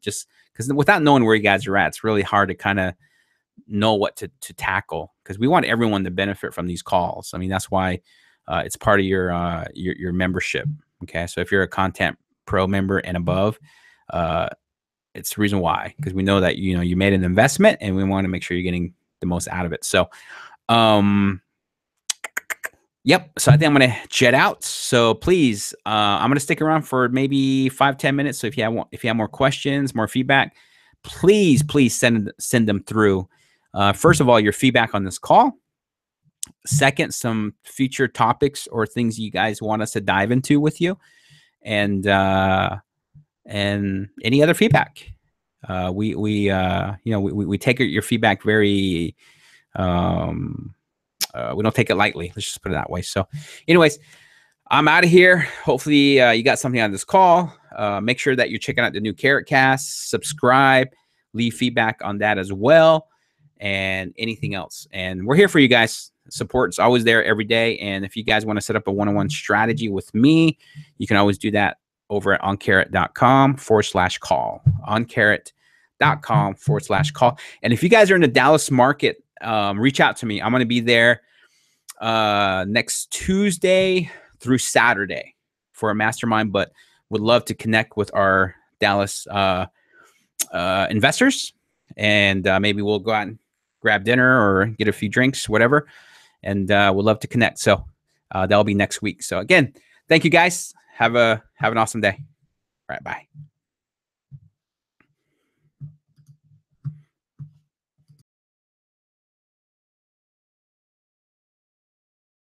[SPEAKER 1] Just because without knowing where you guys are at, it's really hard to kind of know what to tackle, because we want everyone to benefit from these calls. I mean, that's why it's part of your membership. Okay. So if you're a Content Pro member and above, it's the reason why, because we know that, you made an investment and we want to make sure you're getting the most out of it. So, yep. So I think I'm going to jet out. So please, I'm going to stick around for maybe 5-10 minutes. So if you have more questions, more feedback, please send them through. First of all, your feedback on this call. Second, some future topics or things you guys want us to dive into with you, and any other feedback. We take your feedback very. We don't take it lightly. Let's just put it that way. So, anyways, I'm out of here. Hopefully, you got something out of this call. Make sure that you're checking out the new Carrot Cast. Subscribe, leave feedback on that as well, and anything else. And we're here for you guys. Support is always there every day. And if you guys want to set up a one-on-one strategy with me, you can always do that over at oncarrot.com/call. oncarrot.com/call. And if you guys are in the Dallas market, reach out to me. I'm going to be there next Tuesday through Saturday for a mastermind, but would love to connect with our Dallas investors, and maybe we'll go out and grab dinner or get a few drinks, whatever. And we'd love to connect. So that'll be next week. So again, thank you guys. Have an awesome day. All right, bye.